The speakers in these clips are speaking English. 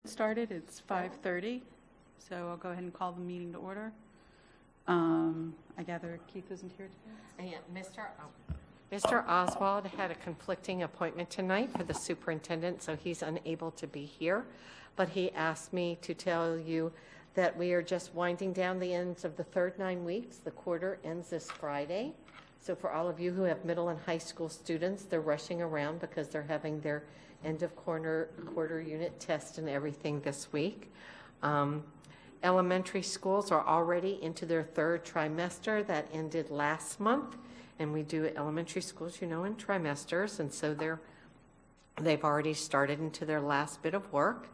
Started. It's 5:30, so I'll go ahead and call the meeting to order. I gather Keith isn't here today? Mr. Oswald had a conflicting appointment tonight for the superintendent, so he's unable to be here. But he asked me to tell you that we are just winding down the ends of the third 9 weeks. The quarter ends this Friday. So for all of you who have middle and high school students, they're rushing around because they're having their end of quarter unit test and everything this week. Elementary schools are already into their third trimester. That ended last month. And we do elementary schools, you know, in trimesters. And so they've already started into their last bit of work.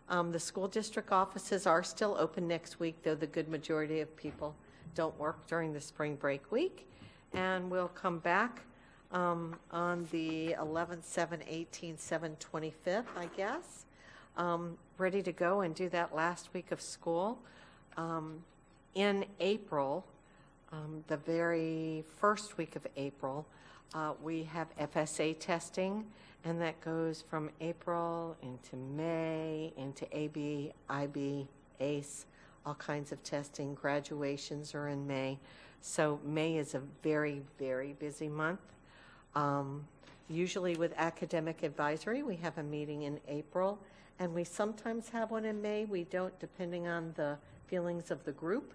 The school district offices are still open next week, though the good majority of people don't work during the spring break week. And we'll come back on the 11th, 7, 18, 7, 25th, I guess, ready to go and do that last week of school. In April, the very first week of April, we have FSA testing, and that goes from April into May, into AB, IB, ACE, all kinds of testing. Graduations are in May. So May is a very, very busy month. Usually with academic advisory, we have a meeting in April, and we sometimes have one in May. We don't, depending on the feelings of the group,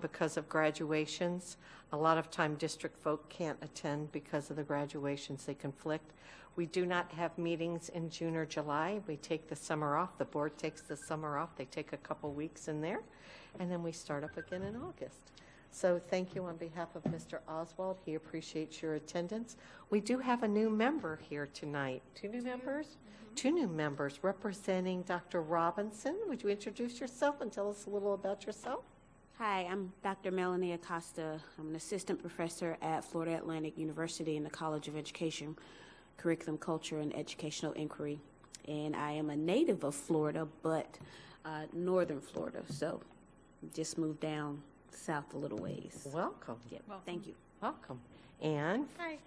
because of graduations. A lot of time district folk can't attend because of the graduations. They conflict. We do not have meetings in June or July. We take the summer off. The board takes the summer off. They take a couple weeks in there, and then we start up again in August. So thank you on behalf of Mr. Oswald. He appreciates your attendance. We do have a new member here tonight. Two new members? Mm-hmm. Two new members representing Dr. Robinson. Would you introduce yourself and tell us a little about yourself? Hi, I'm Dr. Melanie Acosta. I'm an assistant professor at Florida Atlantic University in the College of Education, Curriculum, Culture, and Educational Inquiry. And I am a native of Florida, but northern Florida, so just moved down south a little ways. Welcome. Yep. Thank you. Welcome. And Hi.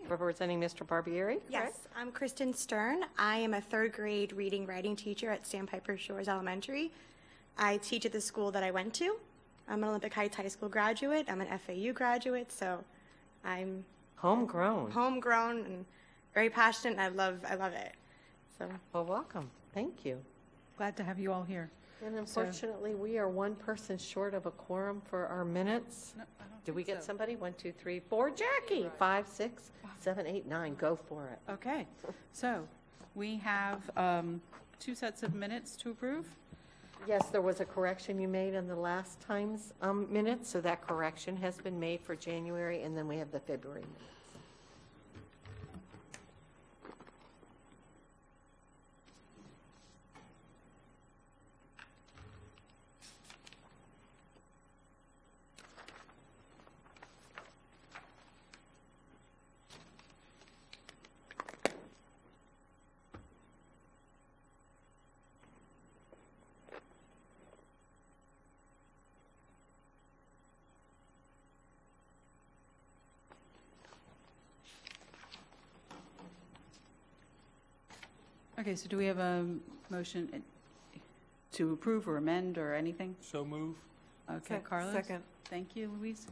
representing Mr. Barbieri? Yes, correct? I'm Kristen Stern. I am a third grade reading writing teacher at Sandpiper Shores Elementary. I teach at the school that I went to. I'm an Olympic Heights High School graduate. I'm an FAU graduate, so I'm Homegrown. homegrown and very passionate, and I love it. So Well, welcome. Thank you. Glad to have you all here. And unfortunately, we are one person short of a quorum for our minutes. No, I don't Did we think get so. somebody? 1, 2, 3, 4. Jackie. 5, 6, 7, 8, 9. Go for it. Okay, so we have 2 sets of minutes to approve. Yes, there was a correction you made in the last time's minutes, so that correction has been made for January, and then we have the February minutes. Okay, so do we have a motion to approve or amend or anything? So move. Okay, Carlos? Second. Thank you, Louise.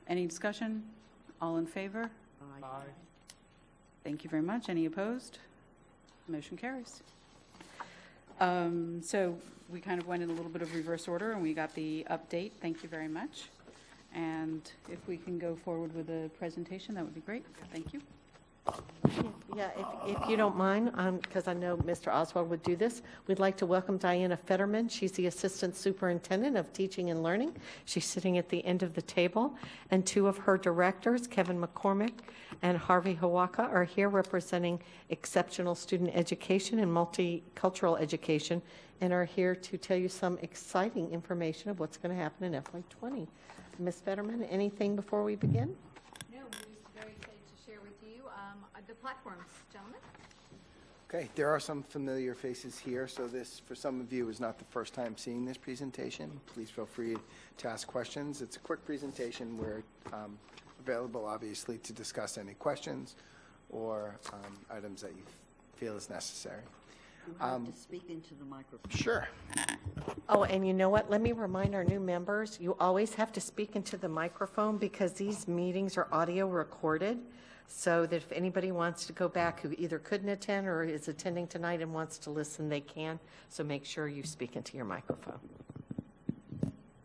Any discussion? All in favor? Aye. Thank you very much. Any opposed? Motion carries. So we kind of went in a little bit of reverse order, and we got the update. Thank you very much. And if we can go forward with the presentation, that would be great. Thank you. Yeah, if you don't mind, because I know Mr. Oswald would do this, we'd like to welcome Diana Fetterman. She's the Assistant Superintendent of Teaching and Learning. She's sitting at the end of the table. And 2 of her directors, Kevin McCormick and Harvey Hawaka, are here representing exceptional student education and multicultural education, and are here to tell you some exciting information of what's going to happen in FY20. Ms. Fetterman, anything before we begin? No, we're just very excited to share with you the platforms, gentlemen. Okay, there are some familiar faces here, so this, for some of you, is not the first time seeing this presentation. Please feel free to ask questions. It's a quick presentation. We're available, obviously, to discuss any questions or items that you feel is necessary. You have to speak into the microphone. Sure. Oh, and you know what? Let me remind our new members, you always have to speak into the microphone because these meetings are audio recorded. So that if anybody wants to go back who either couldn't attend or is attending tonight and wants to listen, they can. So make sure you speak into your microphone.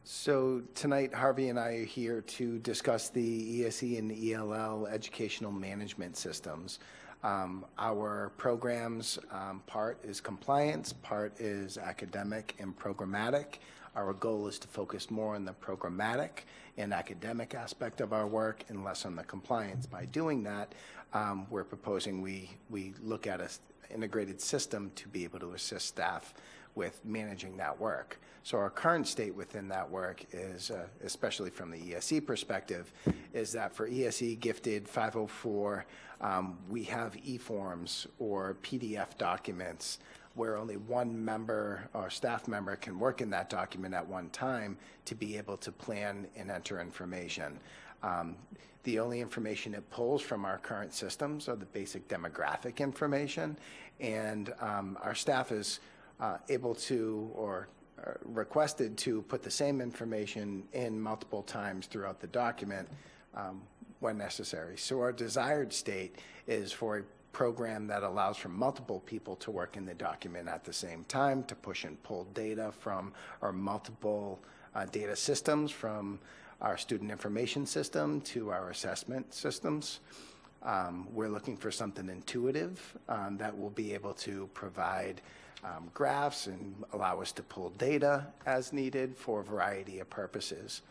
So tonight, Harvey and I are here to discuss the ESE and the ELL educational management systems. Our programs, part is compliance, part is academic and programmatic. Our goal is to focus more on the programmatic and academic aspect of our work and less on the compliance. By doing that, we're proposing we look at an integrated system to be able to assist staff with managing that work. So our current state within that work is, especially from the ESE perspective, is that for ESE Gifted 504, we have e-forms or PDF documents where only one member or staff member can work in that document at one time to be able to plan and enter information. The only information it pulls from our current systems are the basic demographic information, and our staff is able to or requested to put the same information in multiple times throughout the document when necessary. So our desired state is for a program that allows for multiple people to work in the document at the same time, to push and pull data from our multiple data systems, from our student information system to our assessment systems. We're looking for something intuitive that will be able to provide graphs and allow us to pull data as needed for a variety of purposes.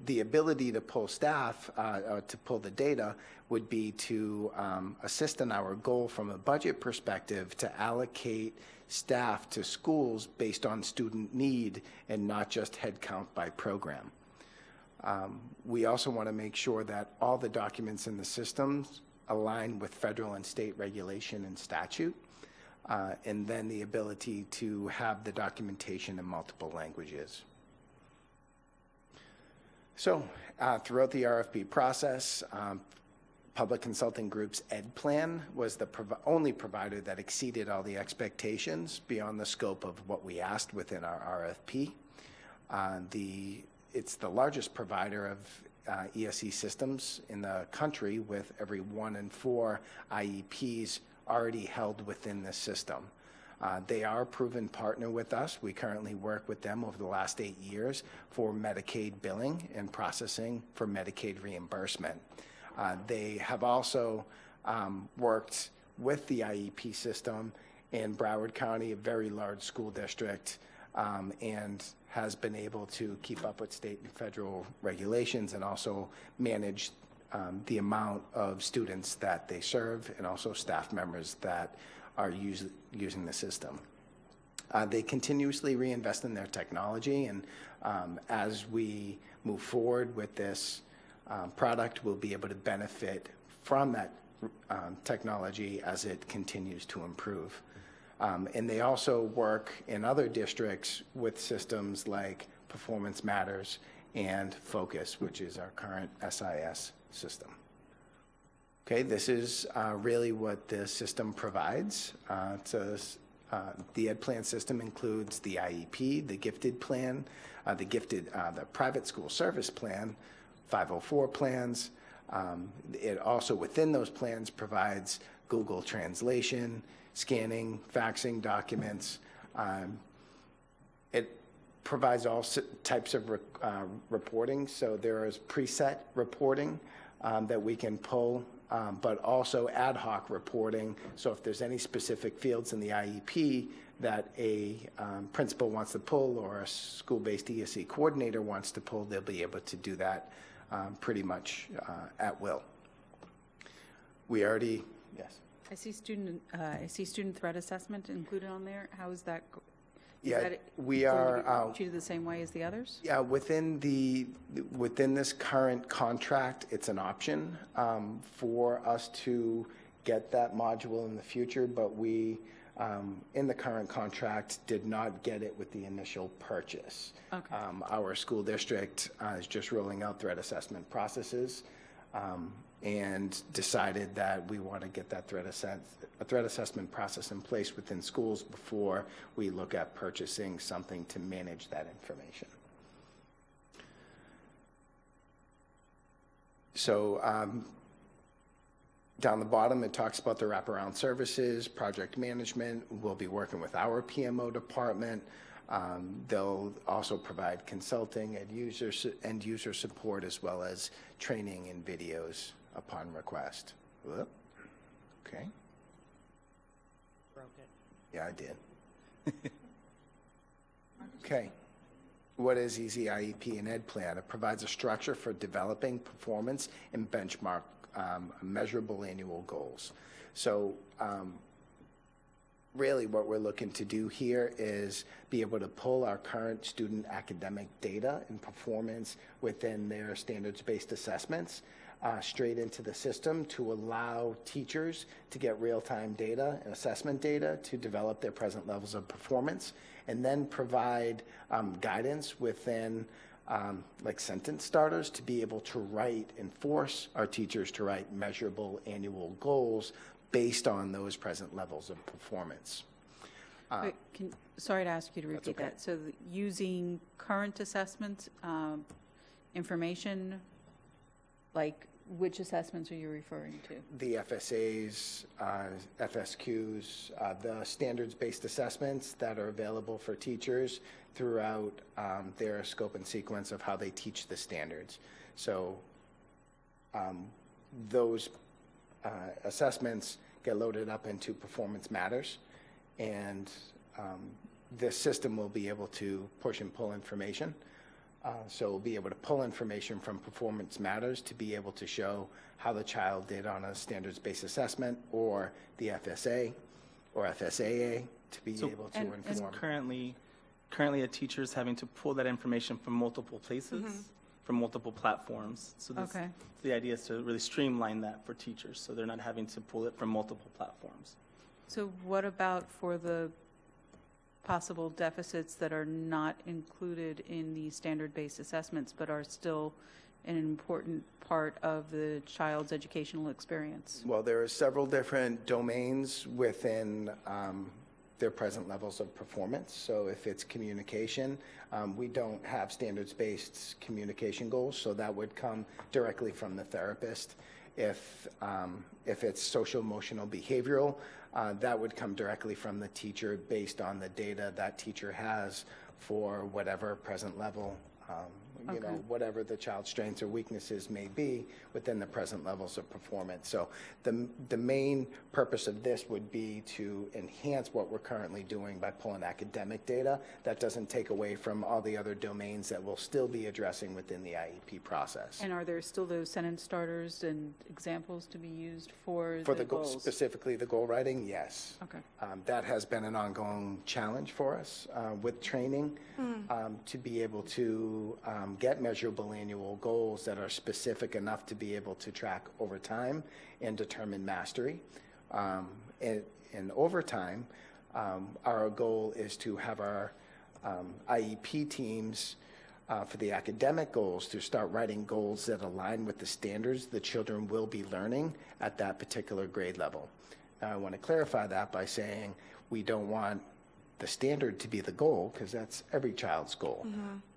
The ability to pull staff, to pull the data, would be to assist in our goal from a budget perspective to allocate staff to schools based on student need and not just head count by program. We also want to make sure that all the documents in the systems align with federal and state regulation and statute, and then the ability to have the documentation in multiple languages. So throughout the RFP process, Public Consulting Group's EdPlan was the only provider that exceeded all the expectations beyond the scope of what we asked within our RFP. It's the largest provider of ESE systems in the country, with every 1 in 4 IEPs already held within the system. They are a proven partner with us. We currently work with them over the last 8 years for Medicaid billing and processing for Medicaid reimbursement. They have also worked with the IEP system in Broward County, a very large school district, and has been able to keep up with state and federal regulations and also manage the amount of students that they serve and also staff members that are using the system. They continuously reinvest in their technology, and as we move forward with this product, we'll be able to benefit from that technology as it continues to improve. And they also work in other districts with systems like Performance Matters and Focus, which is our current SIS system. Okay, this is really what the system provides. The EdPlan system includes the IEP, the Gifted plan, the private school service plan, 504 plans. It also, within those plans, provides Google Translation, scanning, faxing documents. It provides all types of reporting. So there is preset reporting that we can pull, but also ad hoc reporting. So if there's any specific fields in the IEP that a principal wants to pull or a school-based ESE coordinator wants to pull, they'll be able to do that pretty much at will. We already, yes. I see student threat assessment included on there. How is that? Yeah, we are treated the same way as the others? Yeah, within this current contract, it's an option for us to get that module in the future, but we, in the current contract, did not get it with the initial purchase. Okay. Our school district is just rolling out threat assessment processes, and decided that we want to get that threat assessment process in place within schools before we look at purchasing something to manage that information. So down the bottom, it talks about the wraparound services, project management. We'll be working with our PMO department. They'll also provide consulting and end user support, as well as training and videos upon request. Whoop. Okay. Broke it. Yeah, I did. Okay. What is Easy IEP and Ed Plan? It provides a structure for developing performance and benchmark measurable annual goals. So really what we're looking to do here is be able to pull our current student academic data and performance within their standards-based assessments straight into the system to allow teachers to get real-time data and assessment data to develop their present levels of performance, and then provide guidance within like sentence starters to be able to write and force our teachers to write measurable annual goals based on those present levels of performance. Wait, sorry to ask you to repeat okay. that. So using current assessment information, like which assessments are you referring to? The FSAs, FSQs, the standards-based assessments that are available for teachers throughout their scope and sequence of how they teach the standards. So those assessments get loaded up into Performance Matters, and this system will be able to push and pull information. So we'll be able to pull information from Performance Matters to be able to show how the child did on a standards-based assessment or the FSA or FSAA to be able to inform. Currently a teacher is having to pull that information from multiple places, from multiple platforms. So the idea is to really streamline that for teachers, so they're not having to pull it from multiple platforms. So what about for the possible deficits that are not included in the standard-based assessments but are still an important part of the child's educational experience? Well, there are several different domains within their present levels of performance. So if it's communication, we don't have standards-based communication goals, so that would come directly from the therapist. If it's social, emotional, behavioral, that would come directly from the teacher based on the data that teacher has for whatever present level, you know, whatever the child's strengths or weaknesses may be within the present levels of performance. So the main purpose of this would be to enhance what we're currently doing by pulling academic data. That doesn't take away from all the other domains that we'll still be addressing within the IEP process. And are there still those sentence starters and examples to be used for For the the goals? specifically the goal writing, yes. Okay. That has been an ongoing challenge for us with training to be able to get measurable annual goals that are specific enough to be able to track over time and determine mastery. And over time, our goal is to have our IEP teams for the academic goals to start writing goals that align with the standards the children will be learning at that particular grade level. Now, I want to clarify that by saying we don't want the standard to be the goal, because that's every child's goal.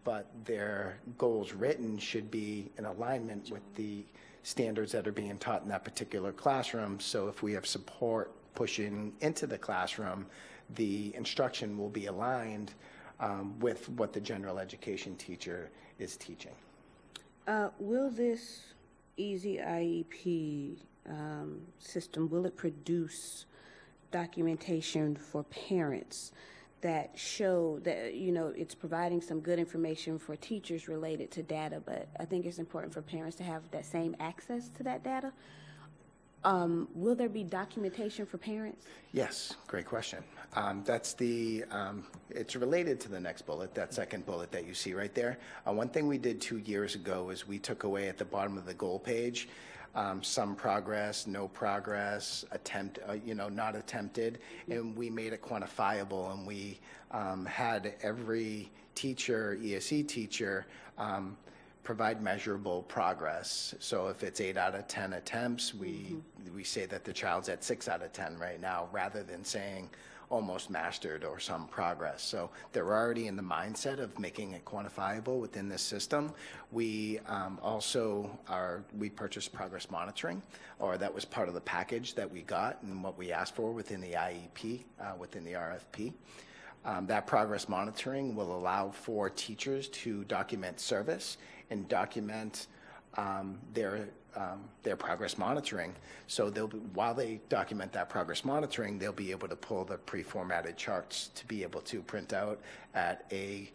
But their goals written should be in alignment with the standards that are being taught in that particular classroom. So if we have support pushing into the classroom, the instruction will be aligned with what the general education teacher is teaching. Will this Easy IEP system, will it produce documentation for parents that show that, you know, it's providing some good information for teachers related to data, but I think it's important for parents to have that same access to that data? Will there be documentation for parents? Yes, great question. That's it's related to the next bullet, that second bullet that you see right there. One thing we did 2 years ago is we took away at the bottom of the goal page some progress, no progress, not attempted, and we made it quantifiable, and we had every teacher, ESE teacher, provide measurable progress. So if it's 8 out of 10 attempts, we say that the child's at 6 out of 10 right now, rather than saying almost mastered or some progress. So they're already in the mindset of making it quantifiable within this system. We we purchased progress monitoring, or that was part of the package that we got and what we asked for within the IEP, within the RFP. That progress monitoring will allow for teachers to document service and document their progress monitoring. So while they document that progress monitoring, they'll be able to pull the pre-formatted charts to be able to print out at a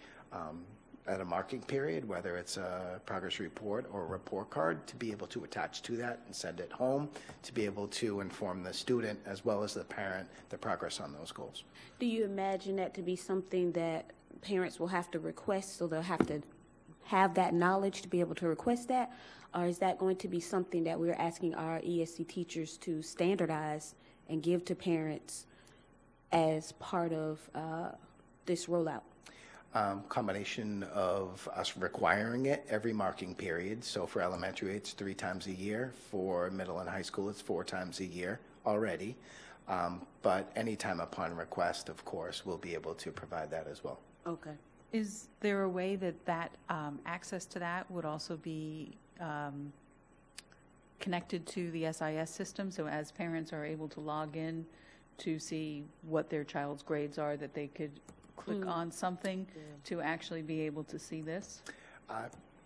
marking period, whether it's a progress report or a report card, to be able to attach to that and send it home, to be able to inform the student as well as the parent the progress on those goals. Do you imagine that to be something that parents will have to request, so they'll have to have that knowledge to be able to request that? Or is that going to be something that we're asking our ESC teachers to standardize and give to parents as part of this rollout? Combination of us requiring it every marking period. So for elementary, it's 3 times a year. For middle and high school, it's 4 times a year already. But anytime upon request, of course, we'll be able to provide that as well. Okay. Is there a way that access to that would also be connected to the SIS system? So as parents are able to log in to see what their child's grades are, that they could click on something to actually be able to see this?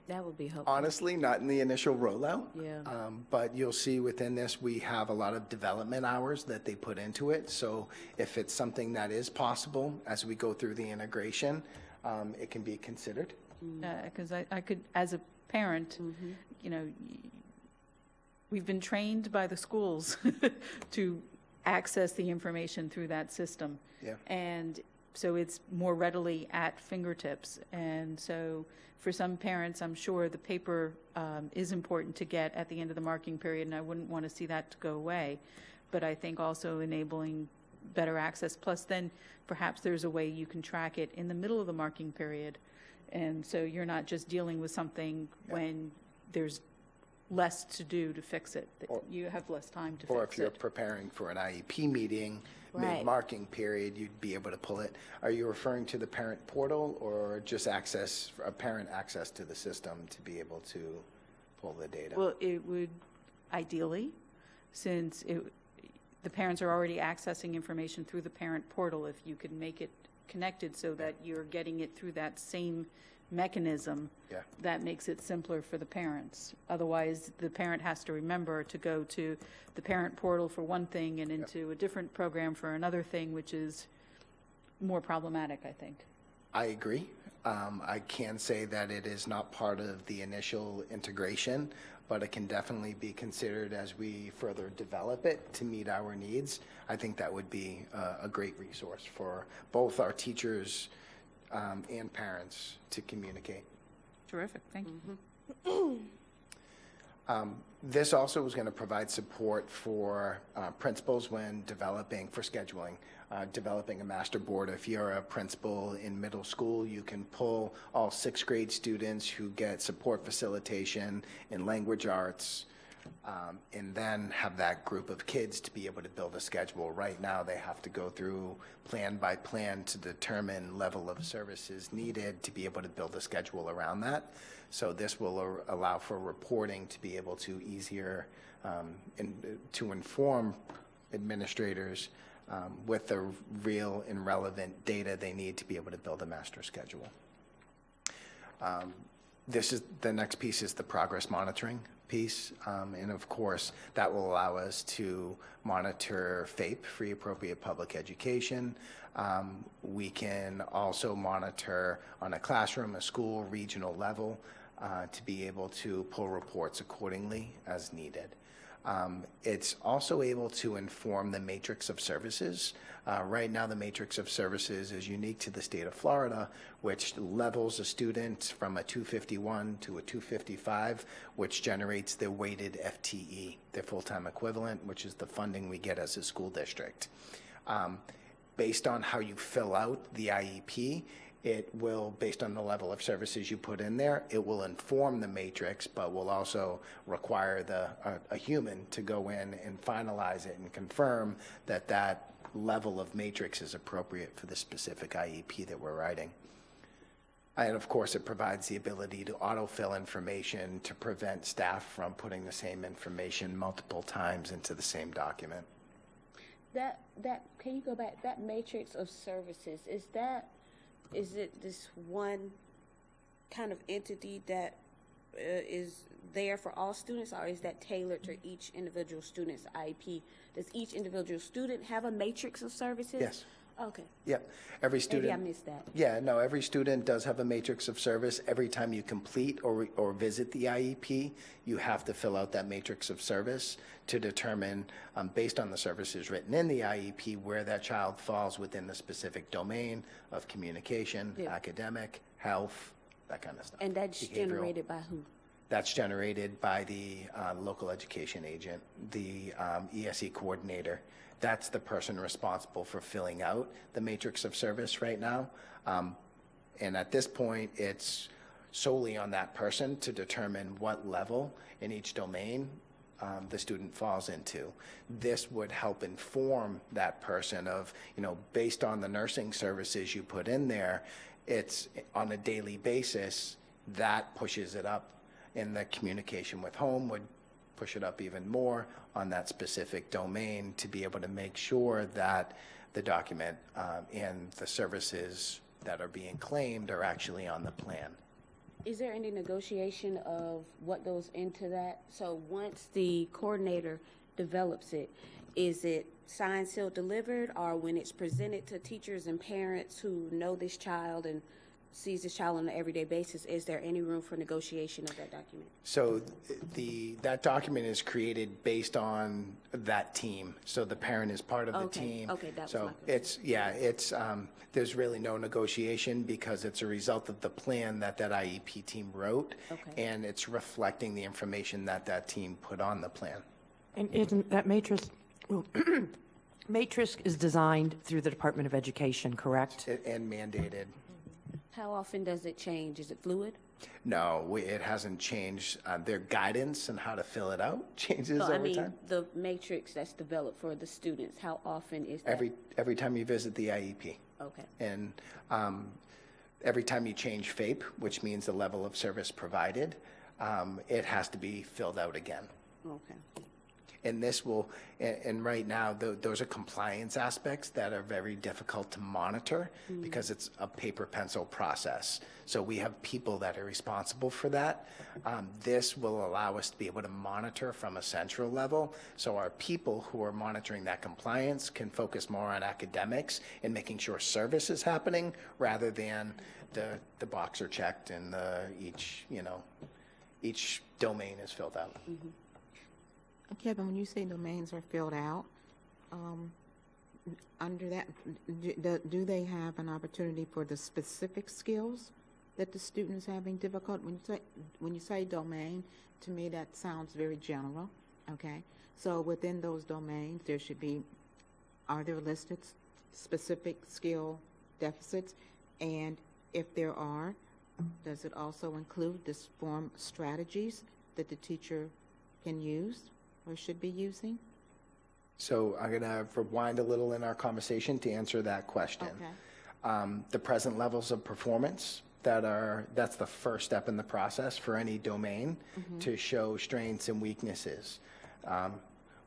That would be helpful. Honestly, not in the initial rollout. Yeah. But you'll see within this, we have a lot of development hours that they put into it. So if it's something that is possible as we go through the integration, it can be considered. Because I could, as a parent, you know, we've been trained by the schools to access the information through that system. Yeah. And so it's more readily at fingertips. And so for some parents, I'm sure the paper is important to get at the end of the marking period, and I wouldn't want to see that to go away. But I think also enabling better access, plus then perhaps there's a way you can track it in the middle of the marking period. And so you're not just dealing with something when there's less to do to fix it. You have less time to fix it. Or if you're preparing for an IEP meeting, mid-marking period, you'd be able to pull it. Are you referring to the parent portal, or just parent access to the system to be able to pull the data? Well, it would ideally, since the parents are already accessing information through the parent portal, if you could make it connected so that you're getting it through that same mechanism, that makes it simpler for the parents. Otherwise, the parent has to remember to go to the parent portal for one thing and into a different program for another thing, which is more problematic, I think. I agree. I can say that it is not part of the initial integration, but it can definitely be considered as we further develop it to meet our needs. I think that would be a great resource for both our teachers and parents to communicate. Terrific, thank you. This also is going to provide support for principals when developing, for scheduling, developing a master board. If you're a principal in middle school, you can pull all 6th grade students who get support facilitation in language arts, and then have that group of kids to be able to build a schedule. Right now, they have to go through plan by plan to determine level of services needed to be able to build a schedule around that. So this will allow for reporting to be able to easier to inform administrators with the real and relevant data they need to be able to build a master schedule. The next piece is the progress monitoring piece, and of course that will allow us to monitor FAPE, free appropriate public education. We can also monitor on a classroom, a school, regional level to be able to pull reports accordingly as needed. It's also able to inform the matrix of services. Right now, the matrix of services is unique to the state of Florida, which levels a student from a 251 to a 255, which generates their weighted FTE, their full-time equivalent, which is the funding we get as a school district. Based on how you fill out the IEP, it will, based on the level of services you put in there, it will inform the matrix, but will also require a human to go in and finalize it and confirm that that level of matrix is appropriate for the specific IEP that we're writing. And of course, it provides the ability to autofill information to prevent staff from putting the same information multiple times into the same document. Can you go back? That matrix of services, is it this one kind of entity that is there for all students, or is that tailored to each individual student's IEP? Does each individual student have a matrix of services? Yes. Okay. Yep. Every student. Maybe I missed that. Yeah, no, every student does have a matrix of service. Every time you complete or visit the IEP, you have to fill out that matrix of service to determine, based on the services written in the IEP, where that child falls within the specific domain of communication, academic, health, that kind of stuff. And that's Behavioral. generated by who? That's generated by the local education agent, the ESE coordinator. That's the person responsible for filling out the matrix of service right now. And at this point, it's solely on that person to determine what level in each domain the student falls into. This would help inform that person of, based on the nursing services you put in there, it's on a daily basis, that pushes it up. And the communication with home would push it up even more on that specific domain to be able to make sure that the document and the services that are being claimed are actually on the plan. Is there any negotiation of what goes into that? So once the coordinator develops it, is it signed, sealed, delivered, or when it's presented to teachers and parents who know this child and sees this child on an everyday basis, is there any room for negotiation of that document? So that document is created based on that team. So the parent is part of the team. Okay, that was so my question. it's there's really no negotiation because it's a result of the plan that IEP team wrote, and it's reflecting the information that team put on the plan. And isn't that matrix, matrix is designed through the Department of Education, correct? And mandated. How often does it change? Is it fluid? No, it hasn't changed. Their guidance and how to fill it out changes over time. The matrix that's developed for the students, how often is that? Every time you visit the IEP. Okay. And every time you change FAPE, which means the level of service provided, it has to be filled out again. Okay. And this will, and right now, those are compliance aspects that are very difficult to monitor because it's a paper pencil process. So we have people that are responsible for that. This will allow us to be able to monitor from a central level. So our people who are monitoring that compliance can focus more on academics and making sure service is happening rather than the box are checked and each domain is filled out. Mm-hmm. Kevin, when you say domains are filled out, under that, do they have an opportunity for the specific skills that the student is having difficulty? When you say domain, to me that sounds very general. Okay, so within those domains, there should be, are there listed specific skill deficits? And if there are, does it also include this form strategies that the teacher can use or should be using? So I'm going to rewind a little in our conversation to answer that question. Okay. The present levels of performance that's the first step in the process for any domain to show strengths and weaknesses.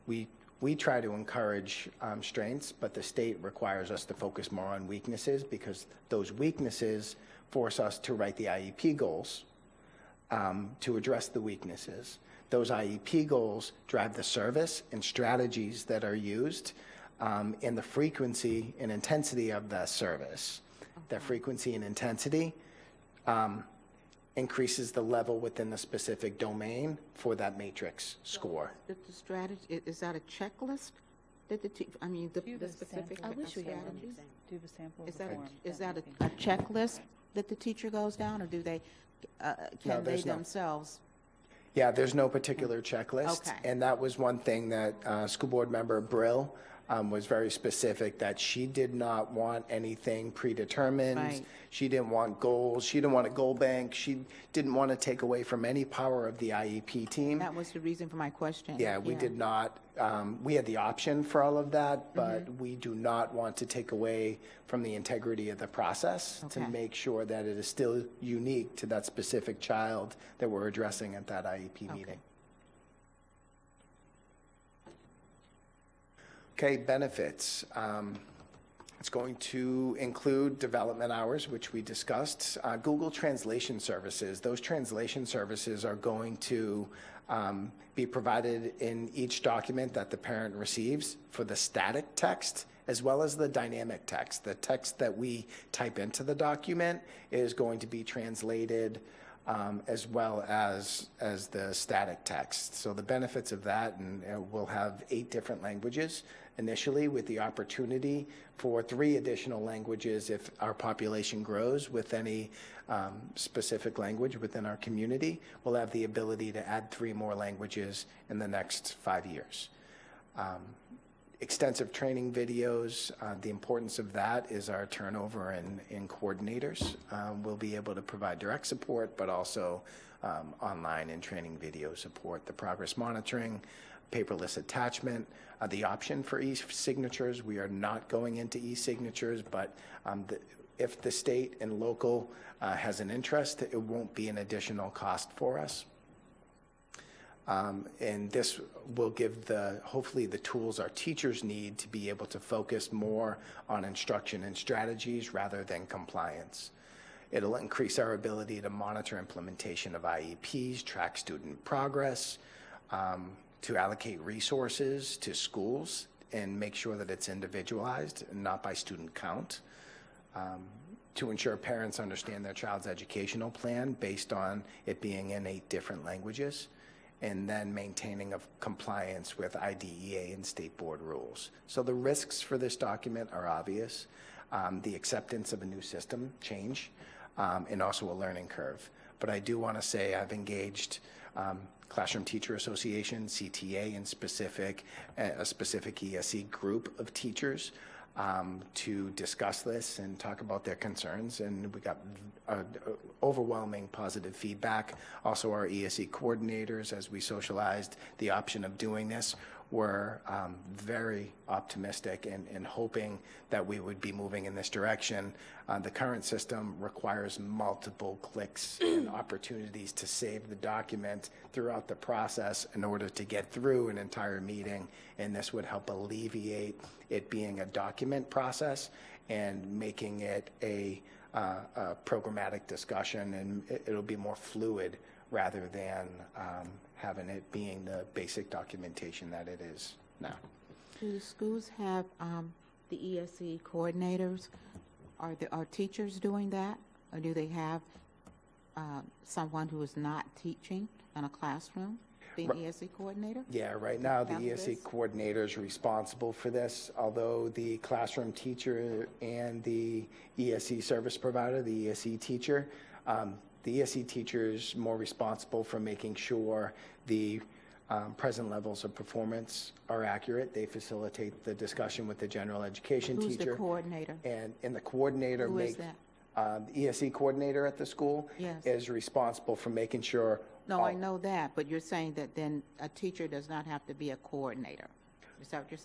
We try to encourage strengths, but the state requires us to focus more on weaknesses because those weaknesses force us to write the IEP goals to address the weaknesses. Those IEP goals drive the service and strategies that are used and the frequency and intensity of that service. That frequency and intensity increases the level within the specific domain for that matrix score. The strategy, is that a checklist that the specific I wish we had one strategies? example. Do the sample Is that form. a checklist that the teacher goes down, or do they, can they there's no. themselves? Yeah, there's no particular checklist. Okay. And that was one thing that School Board Member Brill was very specific that she did not want anything predetermined. Right. She didn't want goals. She didn't want a goal bank. She didn't want to take away from any power of the IEP team. That was the reason for my question. Yeah, we did not, we had the option for all of that, but we do not want to take away from the integrity of the process to Okay. make sure that it is still unique to that specific child that we're addressing at that IEP meeting. Okay, benefits. It's going to include development hours, which we discussed. Google Translation Services. Those translation services are going to be provided in each document that the parent receives for the static text as well as the dynamic text. The text that we type into the document is going to be translated as well as the static text. So the benefits of that, and we'll have 8 different languages initially, with the opportunity for 3 additional languages if our population grows with any specific language within our community. We'll have the ability to add 3 more languages in the next 5 years. Extensive training videos. The importance of that is our turnover in coordinators. We'll be able to provide direct support, but also online and training video support. The progress monitoring, paperless attachment, the option for e-signatures. We are not going into e-signatures, but if the state and local has an interest, it won't be an additional cost for us. And this will give hopefully the tools our teachers need to be able to focus more on instruction and strategies rather than compliance. It'll increase our ability to monitor implementation of IEPs, track student progress, to allocate resources to schools and make sure that it's individualized and not by student count, to ensure parents understand their child's educational plan based on it being in 8 different languages, and then maintaining of compliance with IDEA and state board rules. So the risks for this document are obvious. The acceptance of a new system change, and also a learning curve. But I do want to say I've engaged Classroom Teacher Association, CTA, and a specific ESE group of teachers to discuss this and talk about their concerns, and we got overwhelming positive feedback. Also, our ESE coordinators, as we socialized the option of doing this, were very optimistic and hoping that we would be moving in this direction. The current system requires multiple clicks and opportunities to save the document throughout the process in order to get through an entire meeting, and this would help alleviate it being a document process and making it a programmatic discussion, and it'll be more fluid rather than having it being the basic documentation that it is now. Do the schools have the ESE coordinators? Are teachers doing that? Or do they have someone who is not teaching in a classroom being ESE coordinator? Yeah, right now the Have ESE this? coordinator is responsible for this, although the classroom teacher and the ESE service provider, the ESE teacher, the ESE teacher is more responsible for making sure the present levels of performance are accurate. They facilitate the discussion with the general education Who's teacher. the coordinator? And the coordinator Who is makes, that? the ESE coordinator at the school Yes. is responsible for making sure. No, I know that, but you're saying that then a teacher does not have to be a coordinator. Is that what you're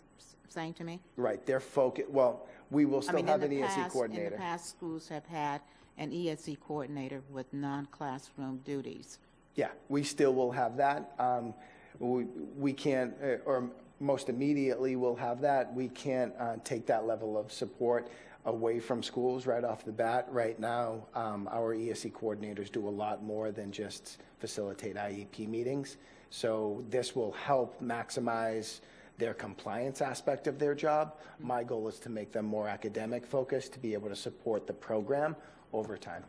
saying to me? Right, they're focused, well, we will still have an ESE In coordinator. the past, schools have had an ESE coordinator with non-classroom duties. Yeah, we still will have that. We can't, or most immediately we'll have that. We can't take that level of support away from schools right off the bat. Right now, our ESE coordinators do a lot more than just facilitate IEP meetings. So this will help maximize their compliance aspect of their job. My goal is to make them more academic focused, to be able to support the program over time.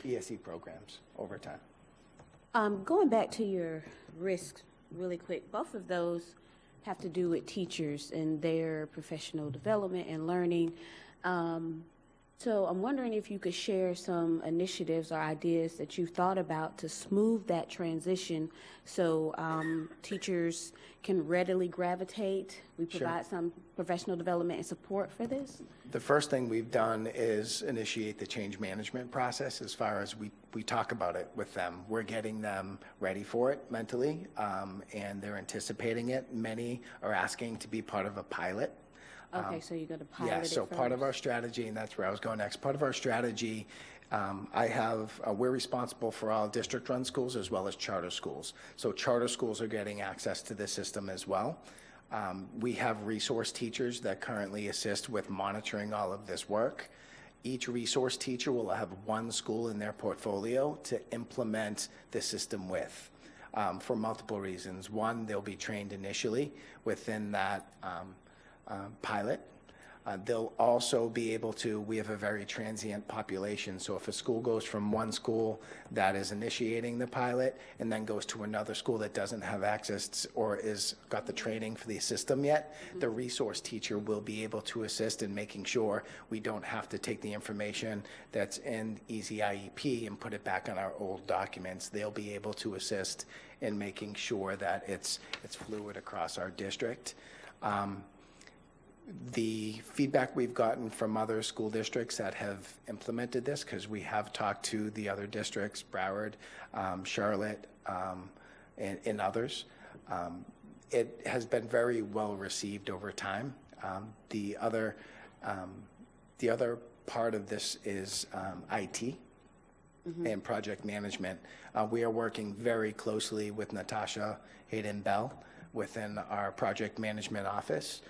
ESE programs over time. Going back to your risks really quick, both of those have to do with teachers and their professional development and learning. So I'm wondering if you could share some initiatives or ideas that you've thought about to smooth that transition so teachers can readily gravitate. We provide some professional development and support for this. The first thing we've done is initiate the change management process as far as we talk about it with them. We're getting them ready for it mentally, and they're anticipating it. Many are asking to be part of a pilot. Okay, so you're going to pilot it Yeah, so part of first. our strategy, and that's where I was going next, part of our strategy, we're responsible for all district-run schools as well as charter schools. So charter schools are getting access to this system as well. We have resource teachers that currently assist with monitoring all of this work. Each resource teacher will have one school in their portfolio to implement the system with. For multiple reasons. One, they'll be trained initially within that pilot. They'll also be able to, we have a very transient population, so if a school goes from one school that is initiating the pilot and then goes to another school that doesn't have access or is got the training for the system yet, the resource teacher will be able to assist in making sure we don't have to take the information that's in Easy IEP and put it back on our old documents. They'll be able to assist in making sure that it's fluid across our district. The feedback we've gotten from other school districts that have implemented this, because we have talked to the other districts, Broward, Charlotte, and others, it has been very well received over time. The other part of this is IT and project management. We are working very closely with Natasha Hayden-Bell within our project management office.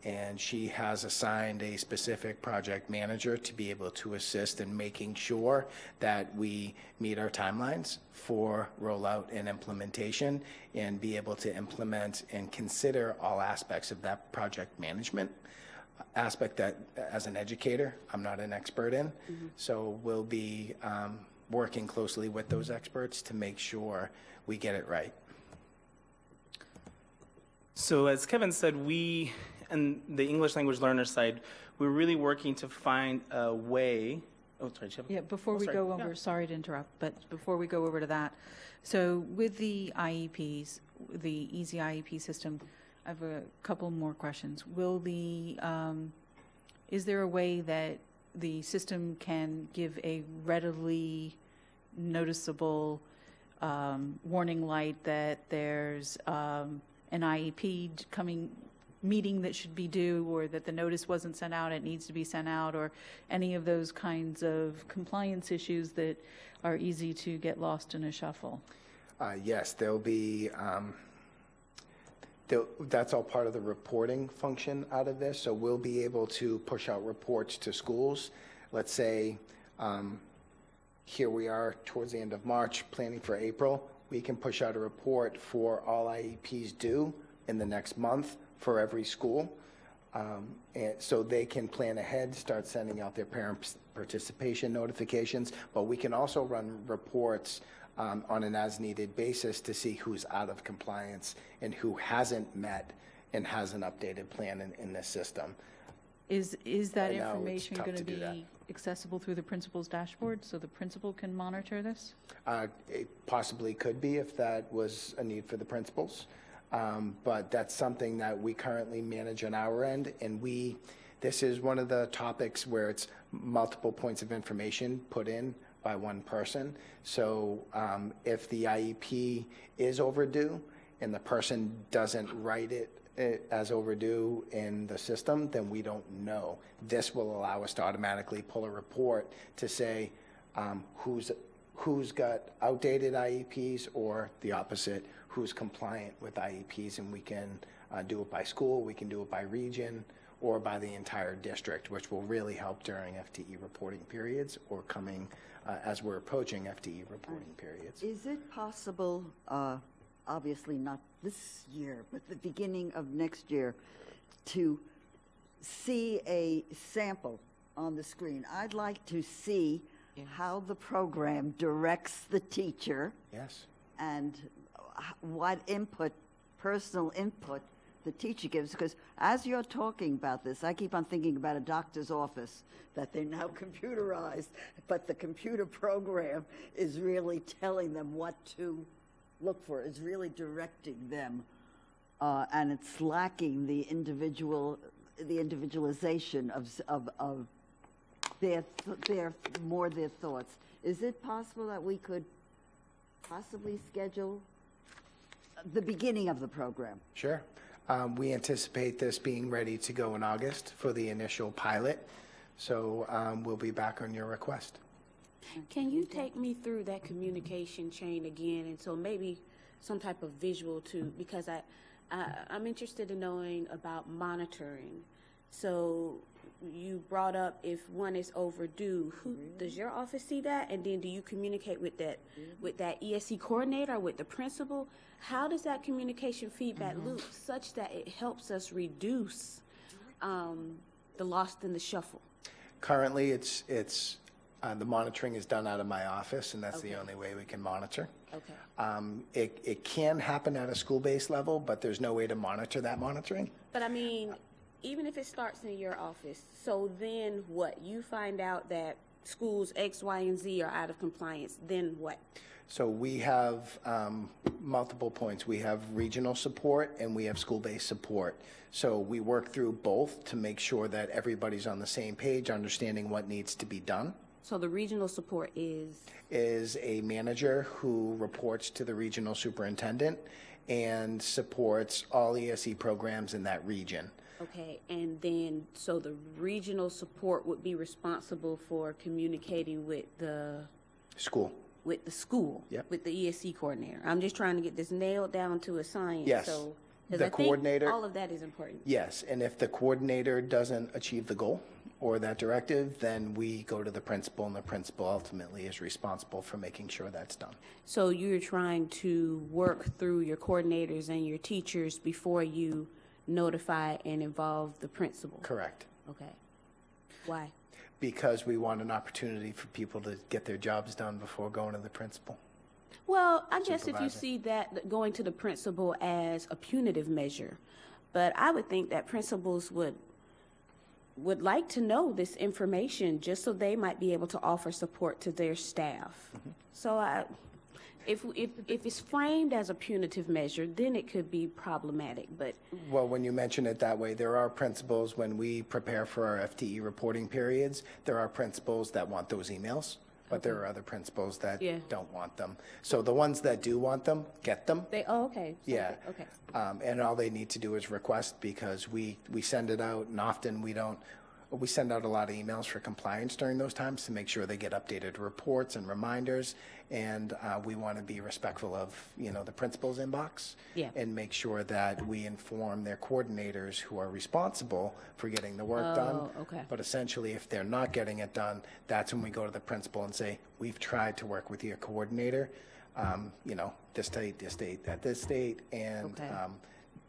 And she has assigned a specific project manager to be able to assist in making sure that we meet our timelines for rollout and implementation and be able to implement and consider all aspects of that project management aspect that, as an educator, I'm not an expert in. So we'll be working closely with those experts to make sure we get it right. So as Kevin said, and the English language learner side, we're really working to find a way. Oh, sorry, Chip. Yeah, before we go over, sorry to interrupt, but before we go over to that, so with the IEPs, the Easy IEP system, I have a couple more questions. Is there a way that the system can give a readily noticeable warning light that there's an IEP meeting that should be due, or that the notice wasn't sent out, it needs to be sent out, or any of those kinds of compliance issues that are easy to get lost in a shuffle? Yes, there'll be, that's all part of the reporting function out of this. So we'll be able to push out reports to schools. Let's say here we are towards the end of March, planning for April. We can push out a report for all IEPs due in the next month for every school. And so they can plan ahead, start sending out their parent participation notifications. But we can also run reports on an as-needed basis to see who's out of compliance and who hasn't met and has an updated plan in this system. Is that Right now, it's information tough going to to do that. be accessible through the principal's dashboard so the principal can monitor this? It possibly could be if that was a need for the principals. But that's something that we currently manage on our end, and this is one of the topics where it's multiple points of information put in by one person. So if the IEP is overdue and the person doesn't write it as overdue in the system, then we don't know. This will allow us to automatically pull a report to say who's got outdated IEPs, or the opposite, who's compliant with IEPs, and we can do it by school, we can do it by region, or by the entire district, which will really help during FTE reporting periods or coming as we're approaching FTE reporting periods. Is it possible, obviously not this year, but the beginning of next year, to see a sample on the screen? I'd like to see how the program directs the teacher. Yes. And what input, personal input, the teacher gives, because as you're talking about this, I keep on thinking about a doctor's office, that they're now computerized, but the computer program is really telling them what to look for, is really directing them, and it's lacking the individualization of their thoughts. Is it possible that we could possibly schedule the beginning of the program? Sure. We anticipate this being ready to go in August for the initial pilot, so we'll be back on your request. Can you take me through that communication chain again, and so maybe some type of visual too, because I'm interested in knowing about monitoring. So you brought up if one is overdue, who does your office see that, and then do you communicate with that ESE coordinator or with the principal? How does that communication feedback loop such that it helps us reduce the lost in the shuffle? Currently, it's the monitoring is done out of my office, and that's the only way we can monitor. Okay. It can happen at a school-based level, but there's no way to monitor that monitoring. But I mean, even if it starts in your office, so then what? You find out that schools X, Y, and Z are out of compliance, then what? So we have multiple points. We have regional support and we have school-based support. So we work through both to make sure that everybody's on the same page, understanding what needs to be done. So the regional support is a manager who reports to the regional superintendent and supports all ESE programs in that region. Okay, and then, so the regional support would be responsible for communicating with the School. Yep. With the ESE coordinator. I'm just trying to get this nailed down to a science. Yes. So, 'cause The I think coordinator- all of that is important. Yes, and if the coordinator doesn't achieve the goal or that directive, then we go to the principal, and the principal ultimately is responsible for making sure that's done. So you're trying to work through your coordinators and your teachers before you notify and involve the principal? Correct. Okay. Why? Because we want an opportunity for people to get their jobs done before going to the principal. Well, I guess if you Supervisor. see that going to the principal as a punitive measure, but I would think that principals would like to know this information just so they might be able to offer support to their staff. So if it's framed as a punitive measure, then it could be problematic, but Well, when you mention it that way, there are principals, when we prepare for our FTE reporting periods, there are principals that want those emails, but there are other principals that Yeah. don't want them. So the ones that do want them, get them. okay. So Yeah. Okay. And all they need to do is request, because we send it out, and often we send out a lot of emails for compliance during those times to make sure they get updated reports and reminders. And we want to be respectful of, the principal's inbox. Yeah. And make sure that we inform their coordinators who are responsible for getting the work done. Oh, okay. But essentially, if they're not getting it done, that's when we go to the principal and say, we've tried to work with your coordinator, this date, at this date, and Okay.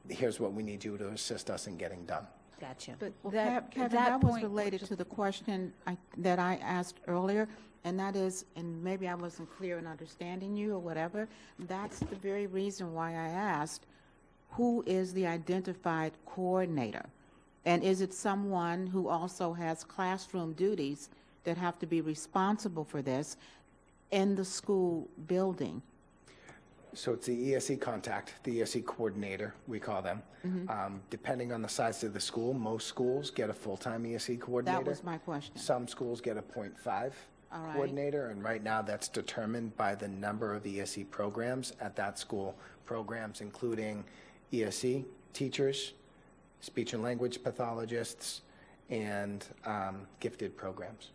here's what we need you to assist us in getting done. Gotcha. But Well, Kevin, that that was point- related to the question that I asked earlier, and that is, and maybe I wasn't clear in understanding you or whatever, that's the very reason why I asked, who is the identified coordinator? And is it someone who also has classroom duties that have to be responsible for this in the school building? So it's the ESE contact, the ESE coordinator, we call them. Depending on the size of the school, most schools get a full-time ESE coordinator. That was my question. Some schools get a .5 All right. coordinator, and right now that's determined by the number of ESE programs at that school. Programs including ESE teachers, speech and language pathologists, and gifted programs.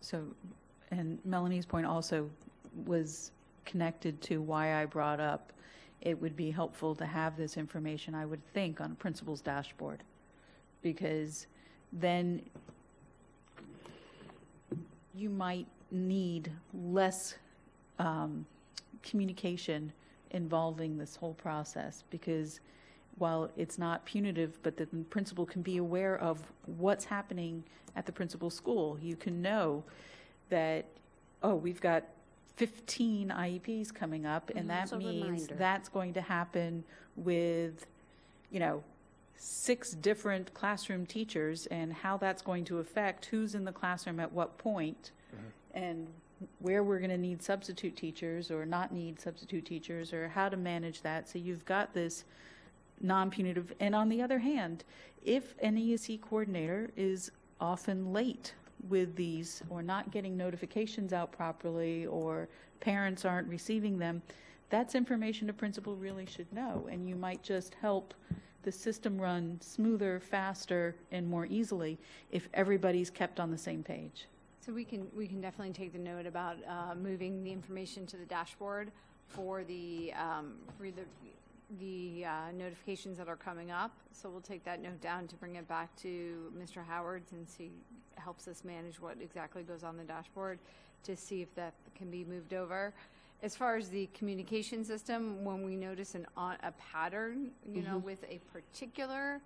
So, and Melanie's point also was connected to why I brought up it would be helpful to have this information, I would think, on a principal's dashboard, because then you might need less communication involving this whole process, because while it's not punitive, but the principal can be aware of what's happening at the principal's school. You can know that, oh, we've got 15 IEPs coming up, and that So means reminder. that's going to happen with, 6 different classroom teachers, and how that's going to affect who's in the classroom at what point, and where we're going to need substitute teachers or not need substitute teachers, or how to manage that. So you've got this non-punitive. And on the other hand, if an ESE coordinator is often late with these, or not getting notifications out properly, or parents aren't receiving them, that's information a principal really should know, and you might just help the system run smoother, faster, and more easily if everybody's kept on the same page. So we can definitely take the note about moving the information to the dashboard for the notifications that are coming up. So we'll take that note down to bring it back to Mr. Howard, since he helps us manage what exactly goes on the dashboard, to see if that can be moved over. As far as the communication system, when we notice a pattern, with a particular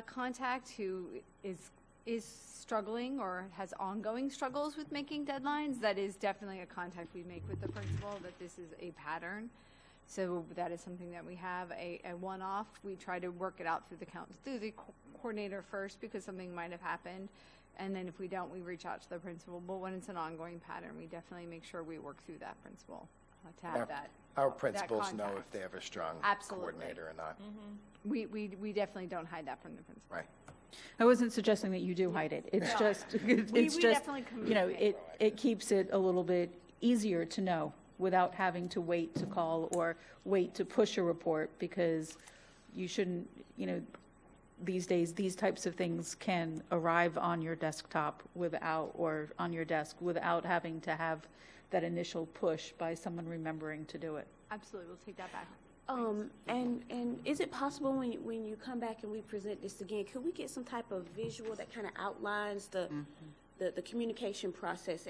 contact who is struggling or has ongoing struggles with making deadlines, that is definitely a contact we make with the principal, that this is a pattern. So that is something that we have a one-off. We try to work it out through the coordinator first, because something might have happened. And then if we don't, we reach out to the principal. But when it's an ongoing pattern, we definitely make sure we work through that principal to have that. Our principals know contact. if they have a strong Absolutely. coordinator or not. We definitely don't hide that from the principal. Right. I wasn't suggesting that you do hide it. It's No. just, We it's just, definitely communicate. it keeps it a little bit easier to know without having to wait to call or wait to push a report, because you shouldn't, these days, these types of things can arrive on your desktop or on your desk without having to have that initial push by someone remembering to do it. Absolutely, we'll take that back. And is it possible when you come back and we present this again, could we get some type of visual that kind of outlines the communication process,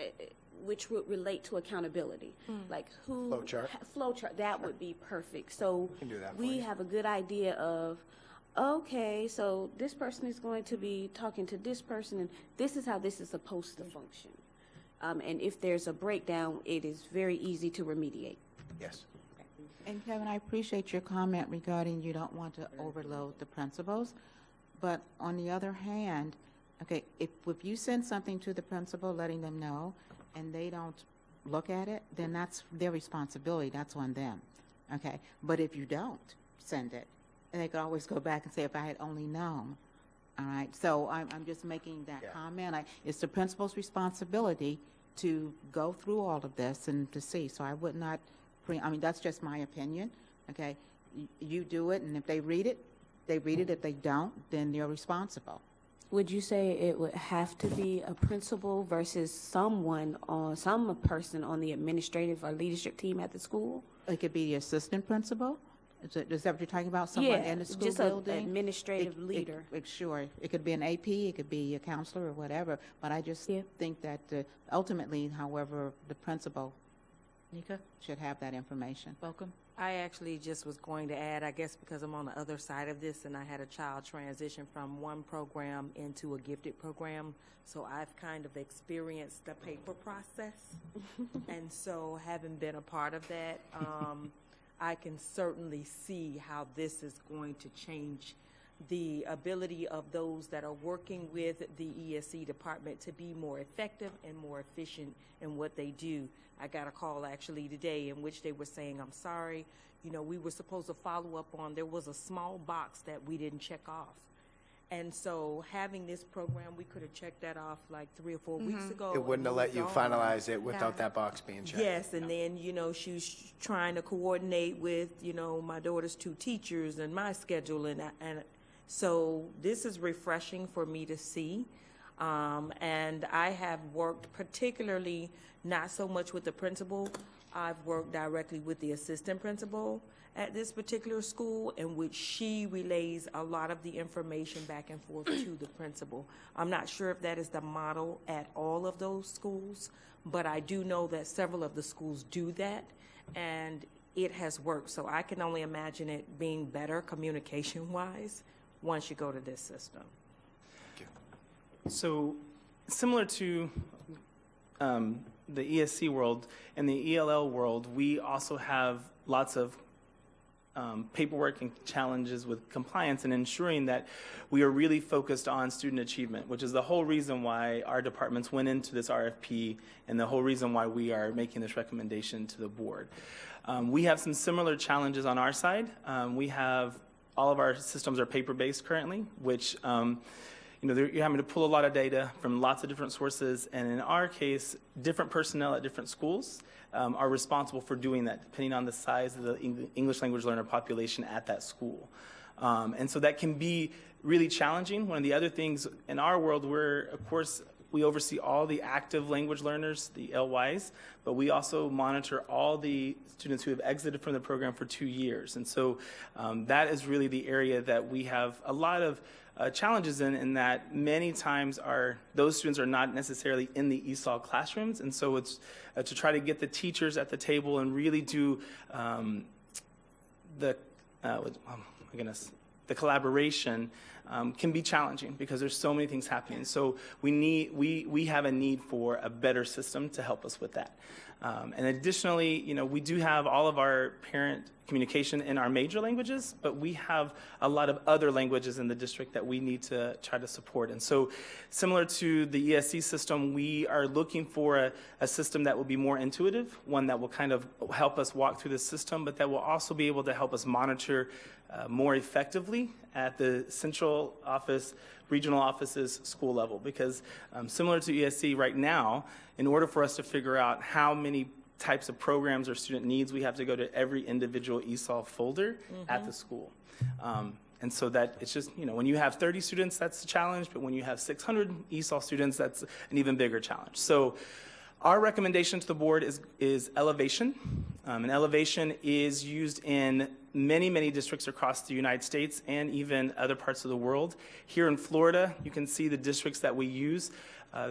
which would relate to accountability? Like who? Flowchart. Flowchart, that would be perfect. So Can do that for we you. have a good idea of, okay, so this person is going to be talking to this person, and this is how this is supposed to function. And if there's a breakdown, it is very easy to remediate. Yes. And Kevin, I appreciate your comment regarding you don't want to overload the principals. But on the other hand, okay, if you send something to the principal letting them know and they don't look at it, then that's their responsibility. That's on them. Okay. But if you don't send it, and they could always go back and say, if I had only known. All right. So I'm just making that comment. It's the principal's responsibility to go through all of this and to see. So I would not that's just my opinion, okay? You do it, and if they read it, they read it. If they don't, then they're responsible. Would you say it would have to be a principal versus some person on the administrative or leadership team at the school? It could be the assistant principal. Is that what you're talking about? Someone in the school just building? an administrative leader. Sure. It could be an AP, it could be a counselor or whatever, but I just think that ultimately, however, the principal Nika, should have that information. welcome. I actually just was going to add, I guess because I'm on the other side of this and I had a child transition from one program into a gifted program, so I've kind of experienced the paper process. And so having been a part of that, I can certainly see how this is going to change the ability of those that are working with the ESE department to be more effective and more efficient in what they do. I got a call actually today in which they were saying, I'm sorry, we were supposed to follow up on, there was a small box that we didn't check off. And so having this program, we could have checked that off like 3 or 4 weeks ago. It wouldn't have let you finalize it without that box being checked. Yes, and then, she was trying to coordinate with, my daughter's 2 teachers and my schedule. And so this is refreshing for me to see. And I have worked particularly not so much with the principal. I've worked directly with the assistant principal at this particular school, in which she relays a lot of the information back and forth to the principal. I'm not sure if that is the model at all of those schools, but I do know that several of the schools do that, and it has worked. So I can only imagine it being better communication-wise once you go to this system. So similar to the ESC world and the ELL world, we also have lots of paperwork and challenges with compliance and ensuring that we are really focused on student achievement, which is the whole reason why our departments went into this RFP and the whole reason why we are making this recommendation to the board. We have some similar challenges on our side. We have all of our systems are paper-based currently, which you're having to pull a lot of data from lots of different sources, and in our case, different personnel at different schools are responsible for doing that, depending on the size of the English language learner population at that school. And so that can be really challenging. One of the other things in our world, of course, we oversee all the active language learners, the LYs, but we also monitor all the students who have exited from the program for 2 years. And so that is really the area that we have a lot of challenges in that many times those students are not necessarily in the ESOL classrooms. And so it's to try to get the teachers at the table and really do the collaboration can be challenging because there's so many things happening. So we have a need for a better system to help us with that. And additionally, we do have all of our parent communication in our major languages, but we have a lot of other languages in the district that we need to try to support. And so similar to the ESC system, we are looking for a system that will be more intuitive, one that will kind of help us walk through the system, but that will also be able to help us monitor more effectively at the central office, regional offices, school level. Because similar to ESC right now, in order for us to figure out how many types of programs or student needs, we have to go to every individual ESOL folder at the school. And so that it's just, when you have 30 students, that's a challenge, but when you have 600 ESOL students, that's an even bigger challenge. So our recommendation to the board is Elevation. And Elevation is used in many, many districts across the United States and even other parts of the world. Here in Florida, you can see the districts that we use.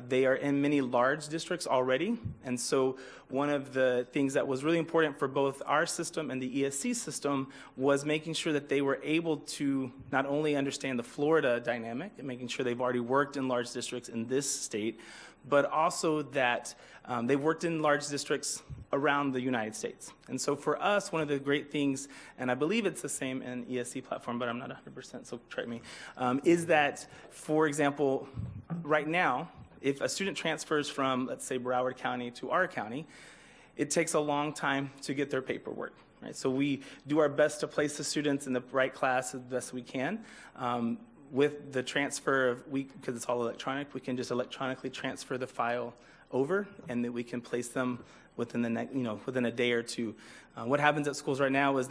They are in many large districts already. And so one of the things that was really important for both our system and the ESC system was making sure that they were able to not only understand the Florida dynamic and making sure they've already worked in large districts in this state, but also that they've worked in large districts around the United States. And so for us, one of the great things, and I believe it's the same in ESC platform, but I'm not 100%, so try me, is that, for example, right now, if a student transfers from, let's say, Broward County to our county, it takes a long time to get their paperwork. Right? So we do our best to place the students in the right class as best we can. With the transfer because it's all electronic, we can just electronically transfer the file over, and that we can place them within the within a day or two. What happens at schools right now is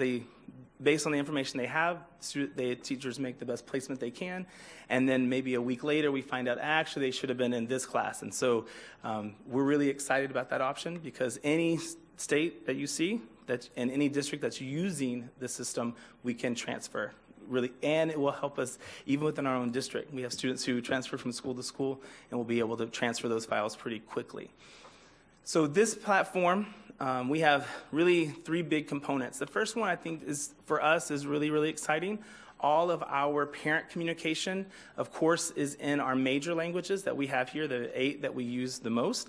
based on the information they have, teachers make the best placement they can, and then maybe a week later we find out actually they should have been in this class. And so we're really excited about that option because any state that you see in any district that's using the system, we can transfer. Really, and it will help us even within our own district. We have students who transfer from school to school, and we'll be able to transfer those files pretty quickly. So this platform, we have really 3 big components. The first one I think for us is really, really exciting. All of our parent communication, of course, is in our major languages that we have here, the 8 that we use the most.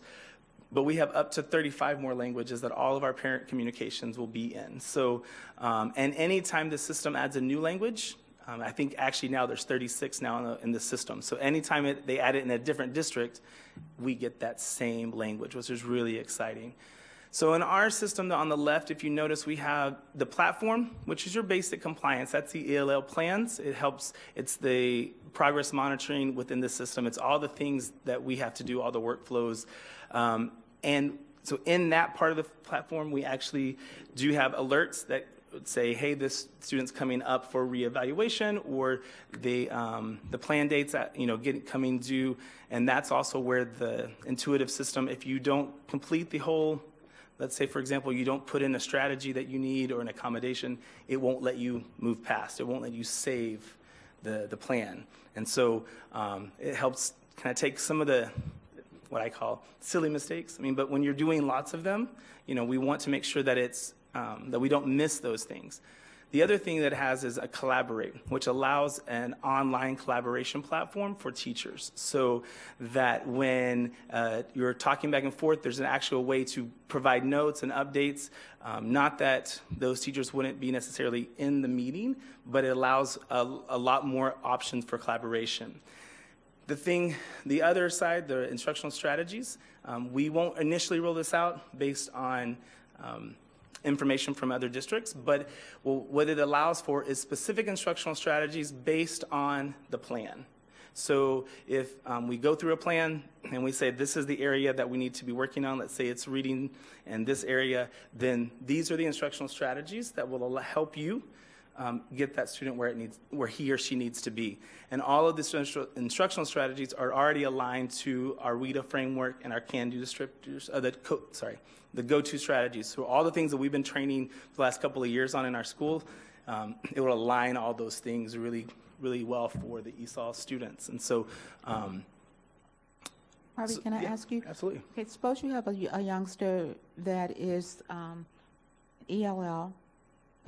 But we have up to 35 more languages that all of our parent communications will be in. So, and anytime the system adds a new language, I think actually now there's 36 now in the system. So anytime they add it in a different district, we get that same language, which is really exciting. So in our system on the left, if you notice, we have the platform, which is your basic compliance. That's the ELL plans. It's the progress monitoring within the system. It's all the things that we have to do, all the workflows. And so in that part of the platform, we actually do have alerts that would say, hey, this student's coming up for reevaluation, or the plan dates that, coming due. And that's also where the intuitive system, if you don't complete the whole, let's say, for example, you don't put in a strategy that you need or an accommodation, it won't let you move past. It won't let you save the plan. And so it helps kind of take some of what I call silly mistakes. But when you're doing lots of them, we want to make sure that that we don't miss those things. The other thing that it has is a Collaborate, which allows an online collaboration platform for teachers, so that when you're talking back and forth, there's an actual way to provide notes and updates. Not that those teachers wouldn't be necessarily in the meeting, but it allows a lot more options for collaboration. The other side, the instructional strategies, we won't initially roll this out based on information from other districts, but what it allows for is specific instructional strategies based on the plan. So if we go through a plan and we say this is the area that we need to be working on, let's say it's reading in this area, then these are the instructional strategies that will help you get that student where he or she needs to be. And all of these instructional strategies are already aligned to our WIDA framework and our CAN-DO descriptors, the go-to strategies. So all the things that we've been training the last couple of years on in our school, it will align all those things really, really well for the ESOL students. And so, Harvey, can I ask you? Absolutely. Okay, suppose you have a youngster that is ELL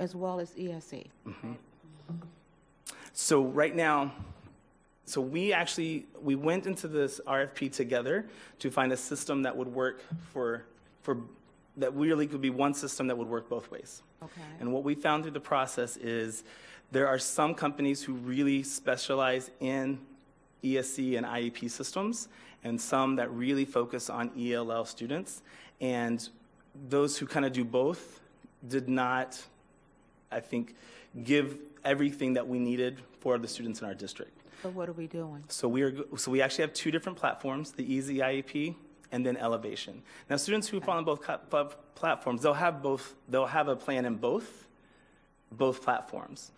as well as ESE. Mm-hmm. So right now, we went into this RFP together to find a system that would work that really could be one system that would work both ways. Okay. And what we found through the process is there are some companies who really specialize in ESE and IEP systems, and some that really focus on ELL students. And those who kind of do both did not, I think, give everything that we needed for the students in our district. So what are we doing? So we actually have two different platforms, the Easy IEP and then Elevation. Now, students who fall on both platforms, they'll have a plan in both platforms.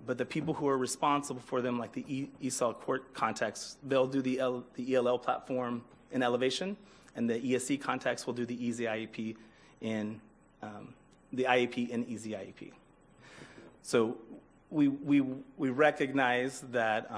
But the people who are responsible for them, like the ESOL court contacts, they'll do the ELL platform in Elevation, and the ESE contacts will do the Easy IEP in the IEP in Easy IEP. So we recognize that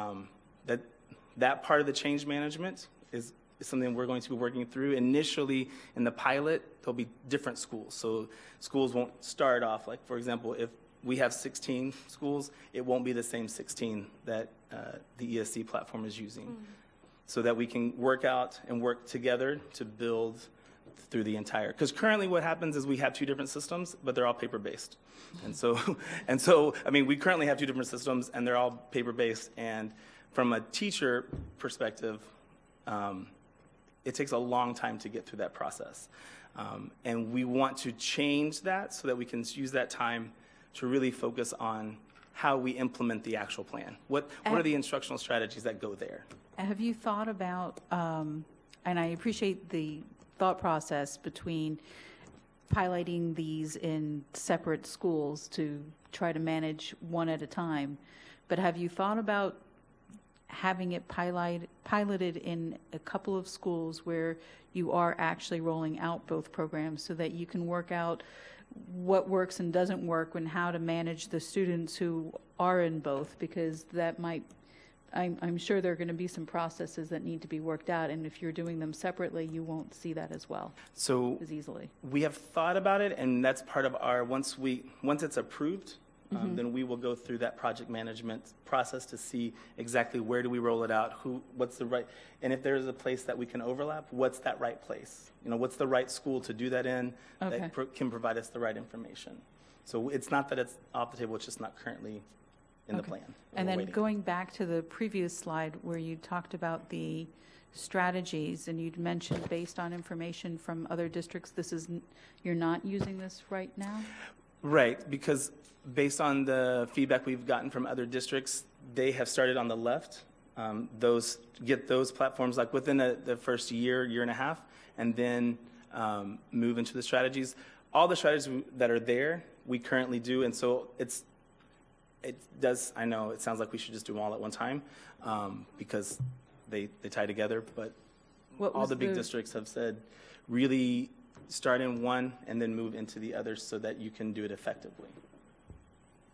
that part of the change management is something we're going to be working through. Initially, in the pilot, there'll be different schools. So schools won't start off, like, for example, if we have 16 schools, it won't be the same 16 that the ESC platform is using. So that we can work out and work together to build through the entire, because currently what happens is we have two different systems, but they're all paper-based. And so, I mean, we currently have two different systems, and they're all paper-based. And from a teacher perspective, it takes a long time to get through that process. And we want to change that so that we can use that time to really focus on how we implement the actual plan. What are the instructional strategies that go there? Have you thought about, and I appreciate the thought process between piloting these in separate schools to try to manage one at a time, but have you thought about having it piloted in a couple of schools where you are actually rolling out both programs so that you can work out what works and doesn't work and how to manage the students who are in both, because that might, I'm sure there are going to be some processes that need to be worked out, and if you're doing them separately, you won't see that as well as easily. We have thought about it, and that's part of our, once it's approved, then we will go through that project management process to see exactly where do we roll it out, what's the right, and if there's a place that we can overlap, what's that right place? You know, what's the right school to do that in that can provide us the right information? So it's not that it's off the table, it's just not currently in the plan. And then going back to the previous slide where you talked about the strategies, and you'd mentioned based on information from other districts, you're not using this right now? Right, because based on the feedback we've gotten from other districts, they have started on the left. Get those platforms like within the first year and a half, and then move into the strategies. All the strategies that are there, we currently do, and so I know it sounds like we should just do them all at one time, because they tie together, but all the big districts have said, really start in one and then move into the others so that you can do it effectively.